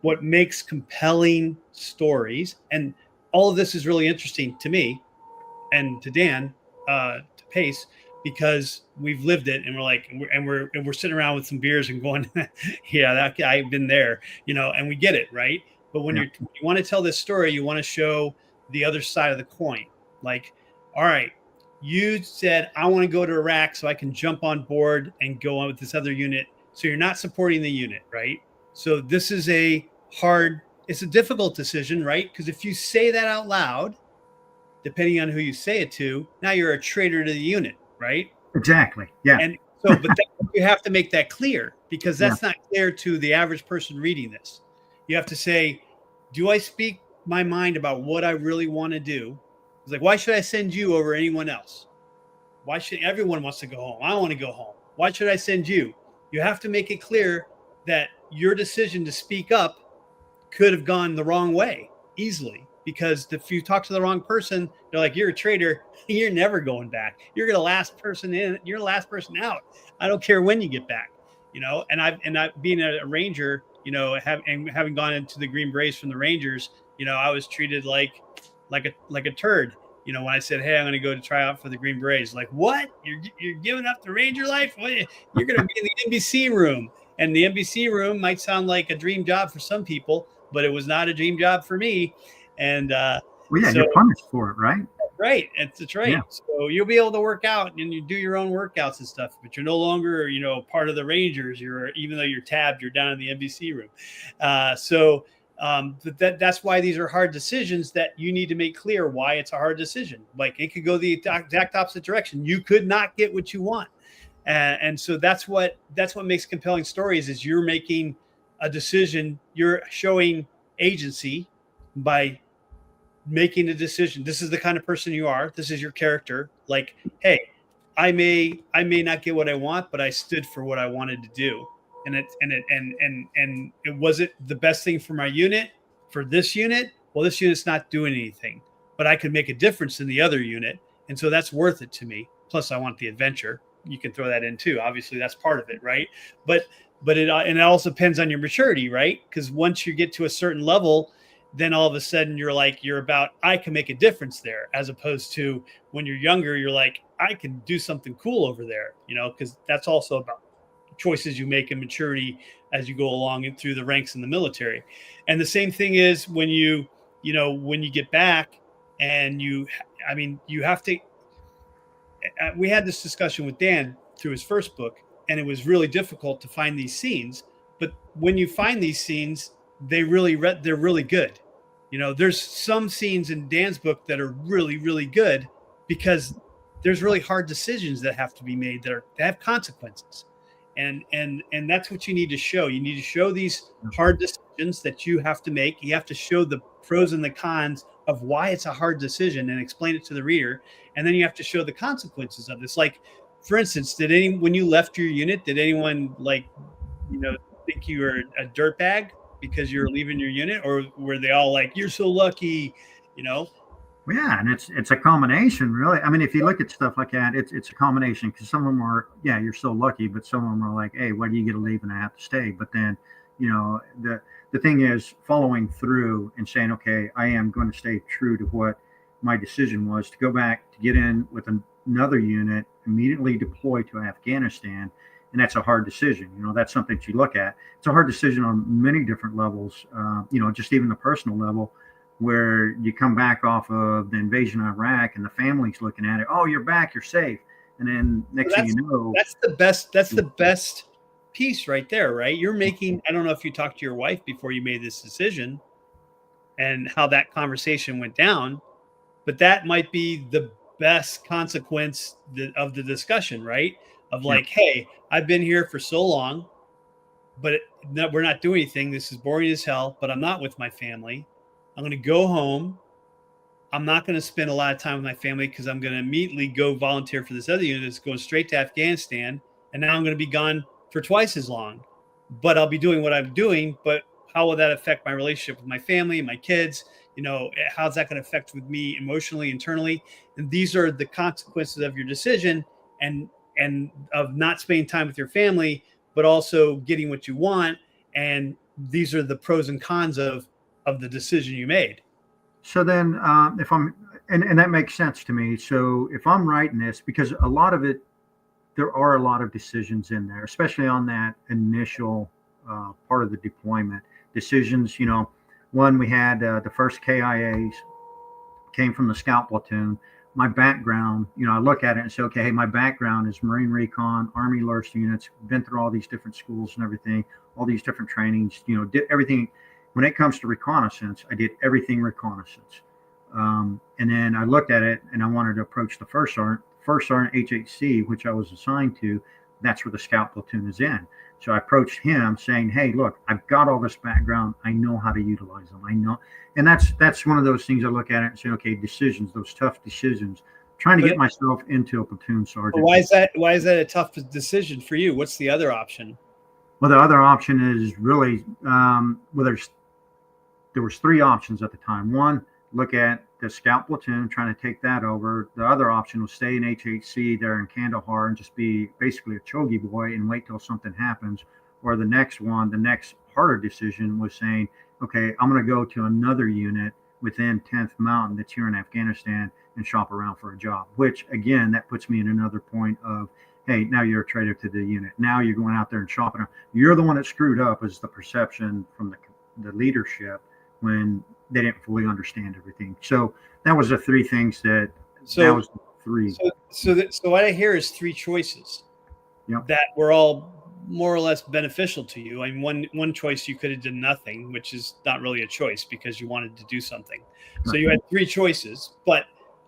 what makes compelling stories, and all of this is really interesting to me and to Dan, to Pace, because we've lived it, and we're sitting around with some beers and going, "Yeah, I've been there," and we get it, right? But when you want to tell this story, you want to show the other side of the coin. Like, all right, you said I want to go to Iraq so I can jump on board and go on with this other unit. So you're not supporting the unit, right? So this is it's a difficult decision, right? Because if you say that out loud, depending on who you say it to, now you're a traitor to the unit, right? Exactly. Yeah. And so, but you have to make that clear, because that's not clear to the average person reading this. You have to say, do I speak my mind about what I really want to do? It's like, why should I send you over anyone else? Why should everyone wants to go home? I want to go home. Why should I send you? You have to make it clear that your decision to speak up could have gone the wrong way easily, because if you talk to the wrong person, they're like, "You're a traitor. You're never going back. You're the last person in. You're the last person out. I don't care when you get back." And I've being a Ranger, having gone into the Green Berets from the Rangers, I was treated like a turd. When I said, "Hey, I'm going to go to try out for the Green Berets," like, "What? You're giving up the Ranger life? You're going to be in the NBC room." And the NBC room might sound like a dream job for some people, but it was not a dream job for me. And you're punished for it, right? Right. That's right. Yeah. So you'll be able to work out and you do your own workouts and stuff, but you're no longer, part of the Rangers. Even though you're tabbed, you're down in the NBC room. That's why these are hard decisions that you need to make clear why it's a hard decision. Like, it could go the exact opposite direction. You could not get what you want. And so that's what makes compelling stories, is you're making a decision. You're showing agency by making a decision. This is the kind of person you are. This is your character. Like, hey, I may not get what I want, but I stood for what I wanted to do. And it wasn't the best thing for my unit, for this unit. Well, this unit's not doing anything, but I could make a difference in the other unit. And so that's worth it to me. Plus I want the adventure. You can throw that in too. Obviously that's part of it. Right. But it also depends on your maturity, right? Because once you get to a certain level, then all of a sudden you're about, I can make a difference there, as opposed to when you're younger, you're like, I can do something cool over there, because that's also about choices you make in maturity as you go along and through the ranks in the military. And the same thing is when when you get back and you have to, we had this discussion with Dan through his first book. and it was really difficult to find these scenes. But when you find these scenes, they're really good. There's some scenes in Dan's book that are really, really good because there's really hard decisions that have to be made that have consequences. And that's what you need to show. You need to show these hard decisions that you have to make. You have to show the pros and the cons of why it's a hard decision and explain it to the reader. And then you have to show the consequences of this. Like, for instance, when you left your unit, did anyone think you were a dirtbag because you're leaving your unit, or were they all like, "You're so lucky," Well, yeah, and it's a combination, really. I mean, if you look at stuff like that, it's a combination, because some of them are, yeah, you're so lucky, but some of them are like, hey, why do you get to leave and I have to stay? But then, the thing is following through and saying, okay, I am going to stay true to what my decision was, to go back to get in with another unit, immediately deploy to Afghanistan. And that's a hard decision. That's something that you look at. It's a hard decision on many different levels, just even the personal level, where you come back off of the invasion of Iraq and the family's looking at it. Oh, you're back, you're safe. And then next thing you know, that's the best piece right there, right? You're making, I don't know if you talked to your wife before you made this decision and how that conversation went down, but that might be the best consequence of the discussion, right? Of like, hey, I've been here for so long, but we're not doing anything. This is boring as hell, but I'm not with my family. I'm going to go home. I'm not going to spend a lot of time with my family because I'm going to immediately go volunteer for this other unit that's going straight to Afghanistan. And now I'm going to be gone for twice as long, but I'll be doing what I'm doing. But how will that affect my relationship with my family and my kids? How's that going to affect with me emotionally, internally? And these are the consequences of your decision and of not spending time with your family, but also getting what you want. And these are the pros and cons of the decision you made. So then, if I'm, and that makes sense to me. So if I'm writing this, because a lot of it, there are a lot of decisions in there, especially on that initial part of the deployment. Decisions, one, we had the first KIAs came from the scout platoon. My background, I look at it and say, okay, hey, my background is Marine Recon, Army LURS units, been through all these different schools and everything, all these different trainings, did everything. When it comes to reconnaissance, I did everything reconnaissance. And then I looked at it and I wanted to approach the First Sergeant HHC, which I was assigned to. That's where the scout platoon is in. So I approached him saying, hey, look, I've got all this background. I know how to utilize them. I know. And that's one of those things I look at it and say, okay, decisions, those tough decisions, trying to get myself into a platoon sergeant. Why is that a tough decision for you? What's the other option? Well, the other option is really, there was three options at the time. One, look at the scout platoon, trying to take that over. The other option was stay in HHC there in Kandahar and just be basically a chogi boy and wait till something happens. Or the next harder decision was saying, okay, I'm going to go to another unit within 10th Mountain that's here in Afghanistan and shop around for a job, which again, that puts me in another point of, hey, now you're a traitor to the unit. Now you're going out there and shopping. You're the one that screwed up, is the perception from the leadership when they didn't fully understand everything. So that was the three things that was the three. So what I hear is three choices that were all more or less beneficial to you. I mean, one choice you could have done nothing, which is not really a choice because you wanted to do something. So you had three choices, but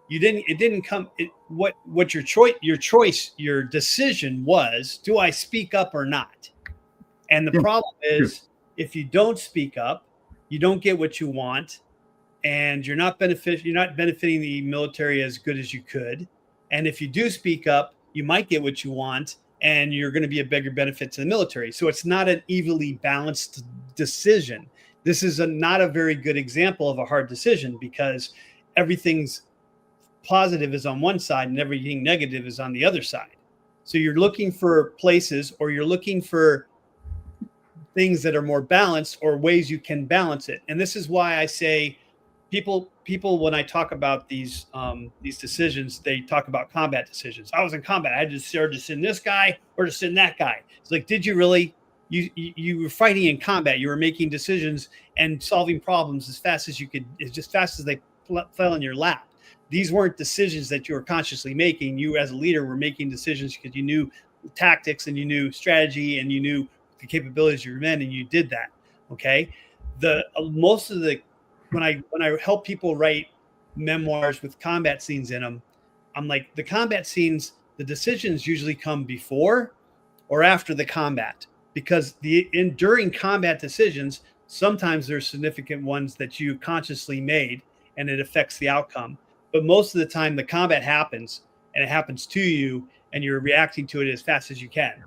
you didn't. It didn't come. What your decision was: do I speak up or not? And the problem is, if you don't speak up, you don't get what you want, and you're not benefiting the military as good as you could. And if you do speak up, you might get what you want, and you're going to be a bigger benefit to the military. So it's not an evenly balanced decision. This is not a very good example of a hard decision, because everything's positive is on one side and everything negative is on the other side. So you're looking for places, or you're looking for things that are more balanced, or ways you can balance it. And this is why I say people when I talk about these decisions, they talk about combat decisions. I was in combat. I had to start to send this guy or to send that guy. It's like, did you really? You were fighting in combat. You were making decisions and solving problems as fast as you could, as fast as they fell in your lap. These weren't decisions that you were consciously making. You as a leader were making decisions because you knew tactics and you knew strategy and you knew the capabilities of your men and you did that. Okay. The most of the when I help people write memoirs with combat scenes in them, I'm like, the combat scenes, the decisions usually come before or after the combat, because during combat decisions, sometimes there's significant ones that you consciously made and it affects the outcome. But most of the time the combat happens and it happens to you and you're reacting to it as fast as you can.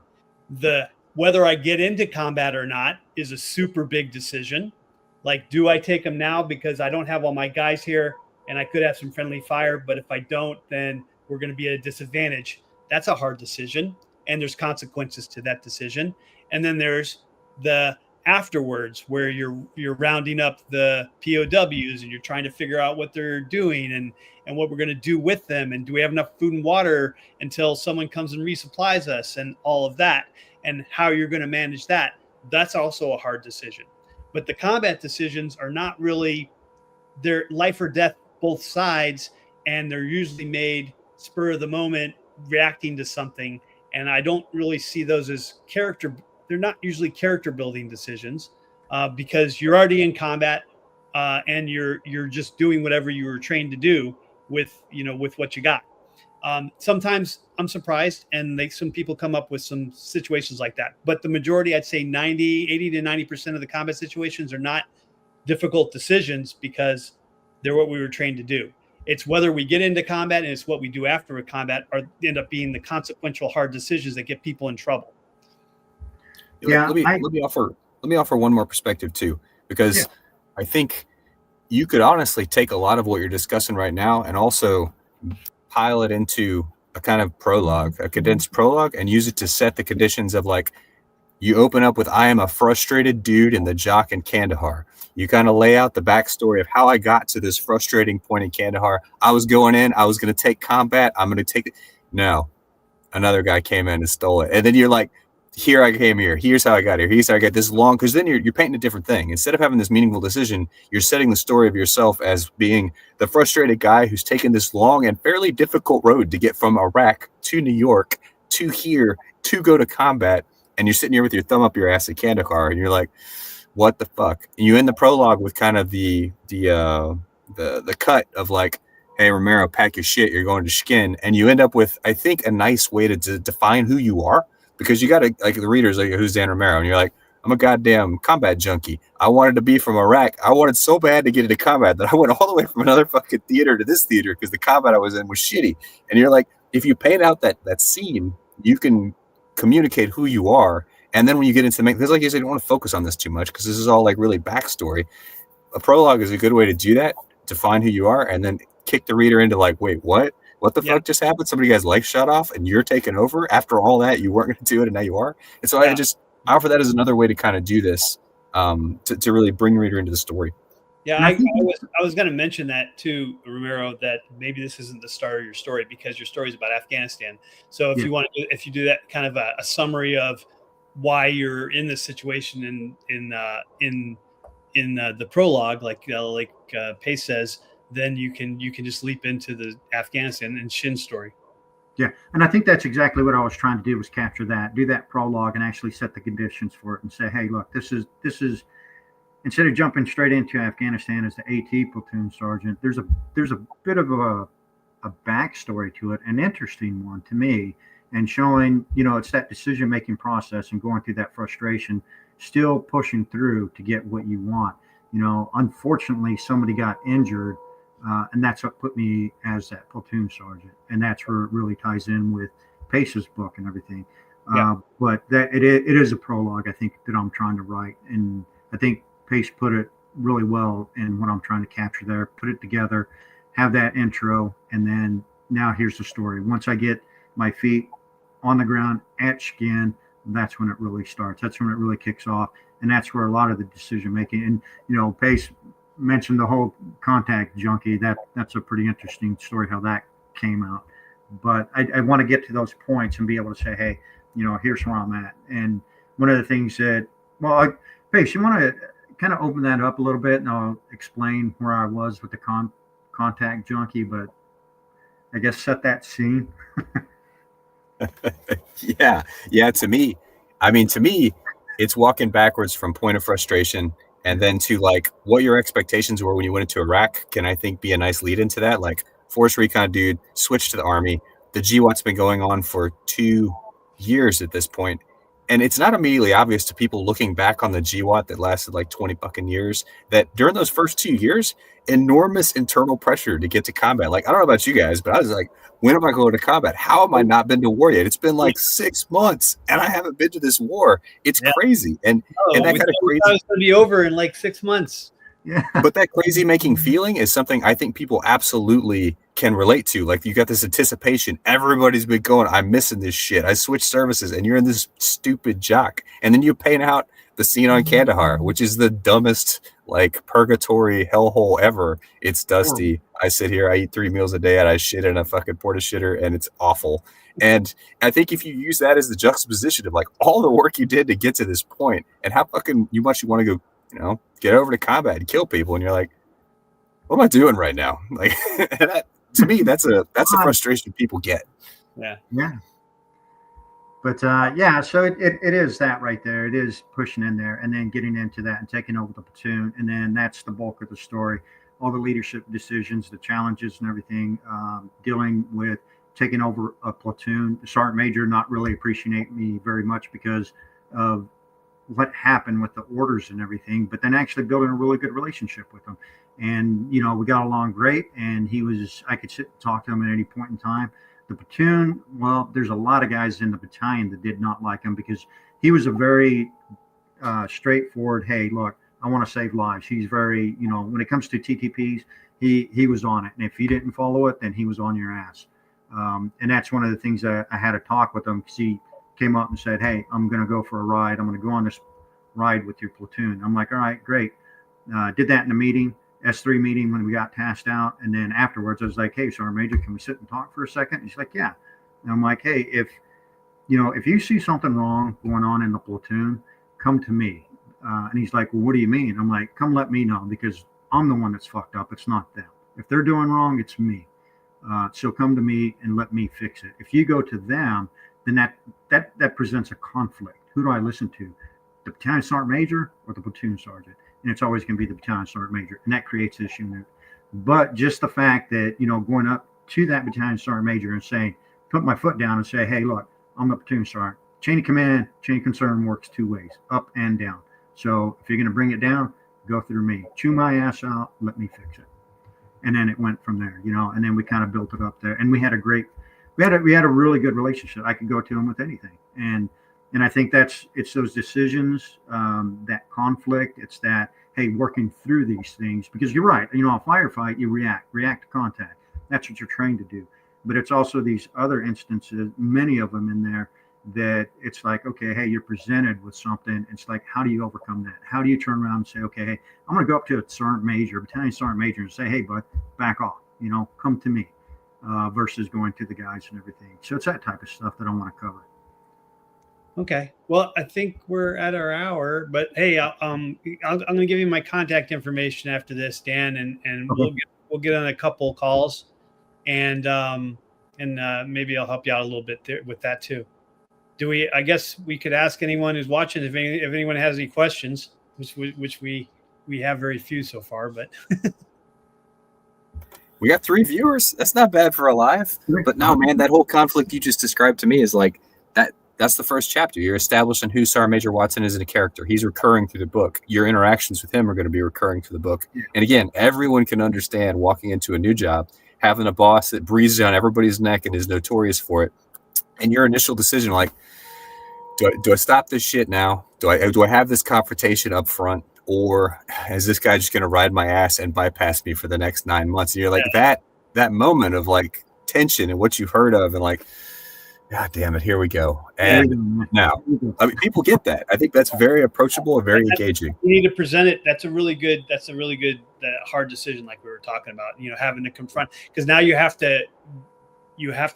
Whether I get into combat or not is a super big decision. Like, do I take them now because I don't have all my guys here and I could have some friendly fire, but if I don't, then we're going to be at a disadvantage. That's a hard decision, and there's consequences to that decision. And then there's the afterwards where you're rounding up the POWs and you're trying to figure out what they're doing and what we're going to do with them, and do we have enough food and water until someone comes and resupplies us, and all of that, and how you're going to manage that. That's also a hard decision. But the combat decisions are not really, they're life or death both sides, and they're usually made spur of the moment, reacting to something. And I don't really see those as character. They're not usually character building decisions, because you're already in combat, and you're just doing whatever you were trained to do with what you got. Sometimes I'm surprised, and some people come up with some situations like that. But the majority, I'd say 80 to 90% of the combat situations are not difficult decisions because they're what we were trained to do. It's whether we get into combat and it's what we do after a combat end up being the consequential hard decisions that get people in trouble. Yeah, let me offer one more perspective too, because I think you could honestly take a lot of what you're discussing right now and also pile it into a kind of prologue, a condensed prologue, and use it to set the conditions of, like, you open up with, I am a frustrated dude in the Jock in Kandahar. You kind of lay out the backstory of how I got to this frustrating point in Kandahar. I was going in, I was going to take combat. I'm going to take it. No, another guy came in and stole it. And then you're like, here I came here. Here's how I got here. Here's how I got this long. Because then you're painting a different thing. Instead of having this meaningful decision, you're setting the story of yourself as being the frustrated guy who's taken this long and fairly difficult road to get from Iraq to New York to here to go to combat. And you're sitting here with your thumb up your ass at Kandahar, and you're like, what the fuck? And you end the prologue with kind of the cut of like, hey, Romero, pack your shit. You're going to Shkin. And you end up with, I think, a nice way to define who you are. Because you got to, like, the readers, like, who's Dan Romero? And you're like, I'm a goddamn combat junkie. I wanted to be from Iraq. I wanted so bad to get into combat that I went all the way from another fucking theater to this theater because the combat I was in was shitty. And you're like, if you paint out that scene, you can communicate who you are. And then when you get into because, like you said, you don't want to focus on this too much because this is all like really backstory. A prologue is a good way to do that, to find who you are, and then kick the reader into like, wait, what? What the fuck just happened? Somebody guy's life shut off and you're taking over after all that. You weren't going to do it and now you are. And so I offer that as another way to kind of do this, to really bring the reader into the story. Yeah, I was going to mention that too, Romero, that maybe this isn't the start of your story because your story is about Afghanistan. So if you do that kind of a summary of why you're in this situation in the prologue, like Pace says, then you can just leap into the Afghanistan and Shin story. Yeah, and I think that's exactly what I was trying to do, was capture that, do that prologue, and actually set the conditions for it, and say, hey, look, this is instead of jumping straight into Afghanistan as the AT platoon sergeant, there's a bit of a backstory to it, an interesting one to me, and showing, it's that decision-making process and going through that frustration, still pushing through to get what you want. Unfortunately, somebody got injured. And that's what put me as that platoon sergeant. And that's where it really ties in with Pace's book and everything. But that it is a prologue, I think, that I'm trying to write. And I think Pace put it really well in what I'm trying to capture there, put it together, have that intro. And then now here's the story. Once I get my feet on the ground at Shkin, that's when it really starts. That's when it really kicks off. And that's where a lot of the decision making, and, Pace mentioned the whole contact junkie. That's a pretty interesting story, how that came out. But I want to get to those points and be able to say, hey, here's where I'm at. And one of the things that, Pace, you want to kind of open that up a little bit, and I'll explain where I was with the contact junkie, but I guess set that scene. Yeah. To me, it's walking backwards from point of frustration and then to like what your expectations were when you went into Iraq. Can I think be a nice lead into that? Like Force Recon dude, switched to the Army. The GWAT's been going on for 2 years at this point, and it's not immediately obvious to people looking back on the GWAT that lasted like 20 fucking years that during those first 2 years, enormous internal pressure to get to combat. Like I don't know about you guys, but I was like, when am I going to combat? How have I not been to war yet? It's been like 6 months and I haven't been to this war. It's Yeah. crazy. And Oh, that we kind of thought crazy, it was going to be over in like 6 months. Yeah. but that crazy making feeling is something I think people absolutely can relate to. Like you got this anticipation. Everybody's been going, I'm missing this shit. I switched services and you're in this stupid jock. And then you paint out the scene on Kandahar, which is the dumbest like purgatory hellhole ever. It's dusty. I sit here, I eat 3 meals a day and I shit in a fucking porta shitter and it's awful. And I think if you use that as the juxtaposition of like all the work you did to get to this point and how fucking much you want to go, get over to combat and kill people, and you're like, what am I doing right now? Like, to me, that's a frustration people get. Yeah. But so it is that right there. It is pushing in there and then getting into that and taking over the platoon, and then that's the bulk of the story. All the leadership decisions, the challenges, and everything, dealing with taking over a platoon. The sergeant major not really appreciating me very much because of what happened with the orders and everything, but then actually building a really good relationship with him. And, we got along great, and I could sit and talk to him at any point in time. The platoon, well, there's a lot of guys in the battalion that did not like him because he was a very straightforward, hey, look, I want to save lives. He's very, when it comes to TTPs, he was on it. And if you didn't follow it, then he was on your ass. And that's one of the things that I had to talk with him because he came up and said, hey, I'm going to go for a ride. I'm going to go on this ride with your platoon. I'm like, all right, great. Did that in a meeting, S3 meeting when we got tasked out. And then afterwards, I was like, hey, Sergeant Major, can we sit and talk for a second? He's like, yeah. And I'm like, hey, if you see something wrong going on in the platoon, come to me. And he's like, well, what do you mean? I'm like, come let me know because I'm the one that's fucked up. It's not them. If they're doing wrong, it's me. So come to me and let me fix it. If you go to them, then that presents a conflict. Who do I listen to? The battalion sergeant major or the platoon sergeant? And it's always going to be the battalion sergeant major. And that creates this unit. But just the fact that, going up to that battalion sergeant major and saying, put my foot down and say, hey, look, I'm the platoon sergeant. Chain of command, chain of concern works two ways, up and down. So if you're going to bring it down, go through me. Chew my ass out, let me fix it. And then it went from there, and then we kind of built it up there. And we had a really good relationship. I could go to him with anything. And I think it's those decisions, that conflict. It's that, hey, working through these things, because you're right. A firefight, you react to contact. That's what you're trained to do. But it's also these other instances, many of them in there, that it's like, okay, hey, you're presented with something. It's like, how do you overcome that? How do you turn around and say, okay, hey, I'm going to go up to a sergeant major, battalion sergeant major, and say, hey, bud, back off, come to me, versus going to the guys and everything. So it's that type of stuff that I want to cover. Okay. Well, I think we're at our hour, but hey, I'm going to give you my contact information after this, Dan, and Okay. we'll get on a couple calls, and maybe I'll help you out a little bit there with that too. I guess we could ask anyone who's watching if anyone has any questions, which we have very few so far, but we got 3 viewers. That's not bad for a live. But no, man, that whole conflict you just described to me is like that. That's the first chapter. You're establishing who Sergeant Major Watson is as a character. He's recurring through the book. Your interactions with him are going to be recurring through the book. And again, everyone can understand walking into a new job, having a boss that breathes down everybody's neck and is notorious for it. And your initial decision, like, do I stop this shit now? Do I have this confrontation up front, or is this guy just going to ride my ass and bypass me for the next 9 months? And you're like, that moment of like tension and what you've heard of, and like, God damn it, here we go. And now, I mean, people get that. I think that's very approachable and very engaging. You need to present it. That's a really good hard decision, like we were talking about. Having to confront, because now you have to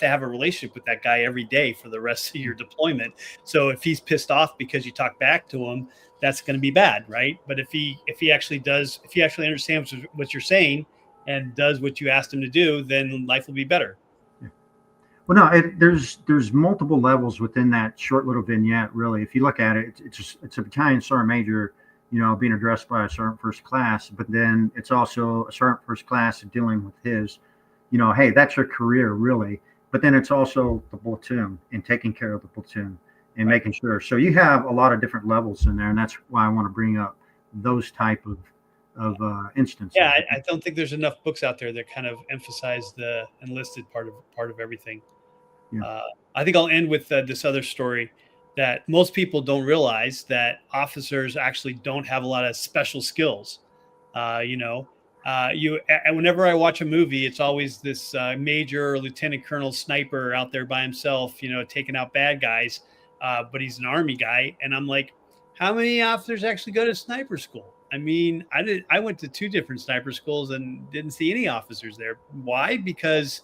have a relationship with that guy every day for the rest of your deployment. So if he's pissed off because you talk back to him, that's going to be bad, right? But if he actually understands what you're saying and does what you asked him to do, then life will be better. Well, no, there's multiple levels within that short little vignette. Really, if you look at it, it's a battalion sergeant major, being addressed by a sergeant first class, but then it's also a sergeant first class dealing with his, hey, that's your career really. But then it's also the platoon and taking care of the platoon and making sure. So you have a lot of different levels in there, and that's why I want to bring up those type of instances. Yeah, I don't think there's enough books out there that kind of emphasize the enlisted part of everything. Yeah. I think I'll end with this other story that most people don't realize, that officers actually don't have a lot of special skills. Whenever I watch a movie, it's always this major or lieutenant colonel sniper out there by himself, taking out bad guys, but he's an Army guy, and I'm like, how many officers actually go to sniper school? I mean, I went to 2 different sniper schools and didn't see any officers there. Why? Because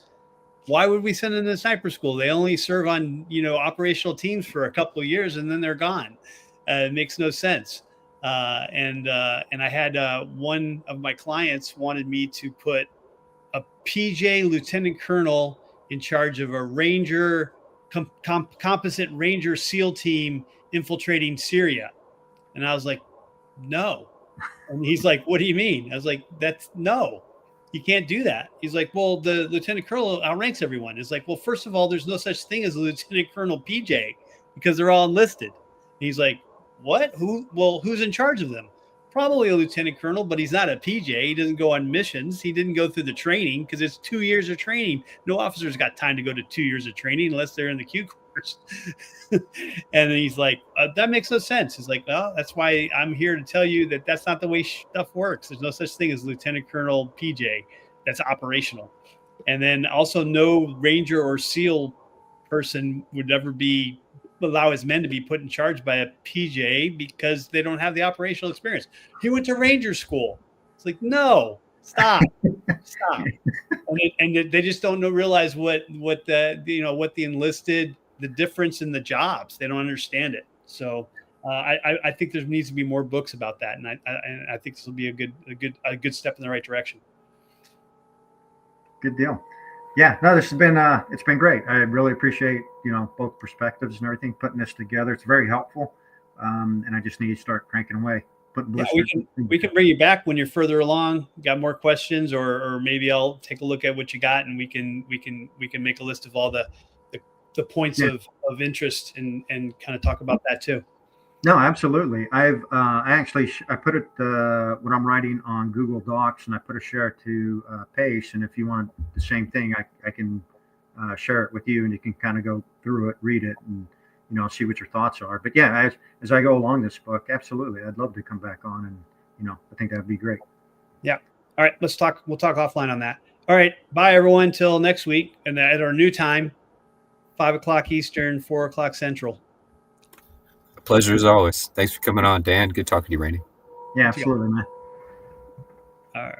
why would we send them to sniper school? They only serve on, operational teams for a couple of years and then they're gone. It makes no sense. And I had one of my clients wanted me to put a PJ lieutenant colonel in charge of a Ranger composite Ranger SEAL team infiltrating Syria. And I was like, no. And he's like, what do you mean? I was like, no, you can't do that. He's like, well, the lieutenant colonel outranks everyone. It's like, well, first of all, there's no such thing as a lieutenant colonel PJ because they're all enlisted. And he's like, what? Who's in charge of them? Probably a lieutenant colonel, but he's not a PJ. He doesn't go on missions. He didn't go through the training because it's 2 years of training. No officer's got time to go to 2 years of training unless they're in the Q course. And then he's like, that makes no sense. He's like, well, that's why I'm here to tell you that that's not the way stuff works. There's no such thing as Lieutenant Colonel PJ. That's operational. And then also no Ranger or SEAL person would ever allow his men to be put in charge by a PJ because they don't have the operational experience. He went to Ranger school. It's like, no, stop. And they just don't realize what the enlisted, the difference in the jobs. They don't understand it. So I think there needs to be more books about that, and I think this will be a good step in the right direction. Good deal. Yeah, no, this has been it's been great. I really appreciate both perspectives and everything, putting this together. It's very helpful, and I just need to start cranking away. We can bring you back when you're further along, got more questions, or maybe I'll take a look at what you got, and we can make a list of all the points of interest and kind of talk about that too. No, absolutely. I put it when I'm writing on Google Docs, and I put a share to Pace. And if you want the same thing, I can share it with you, and you can kind of go through it, read it, and see what your thoughts are. But yeah, as I go along this book, absolutely, I'd love to come back on, and I think that'd be great. Yeah. All right, let's talk. We'll talk offline on that. All right, bye everyone. Till next week, and at our new time, 5:00 Eastern, 4:00 Central. A pleasure as always. Thanks for coming on, Dan. Good talking to you, Randy. Yeah, absolutely, man. All right.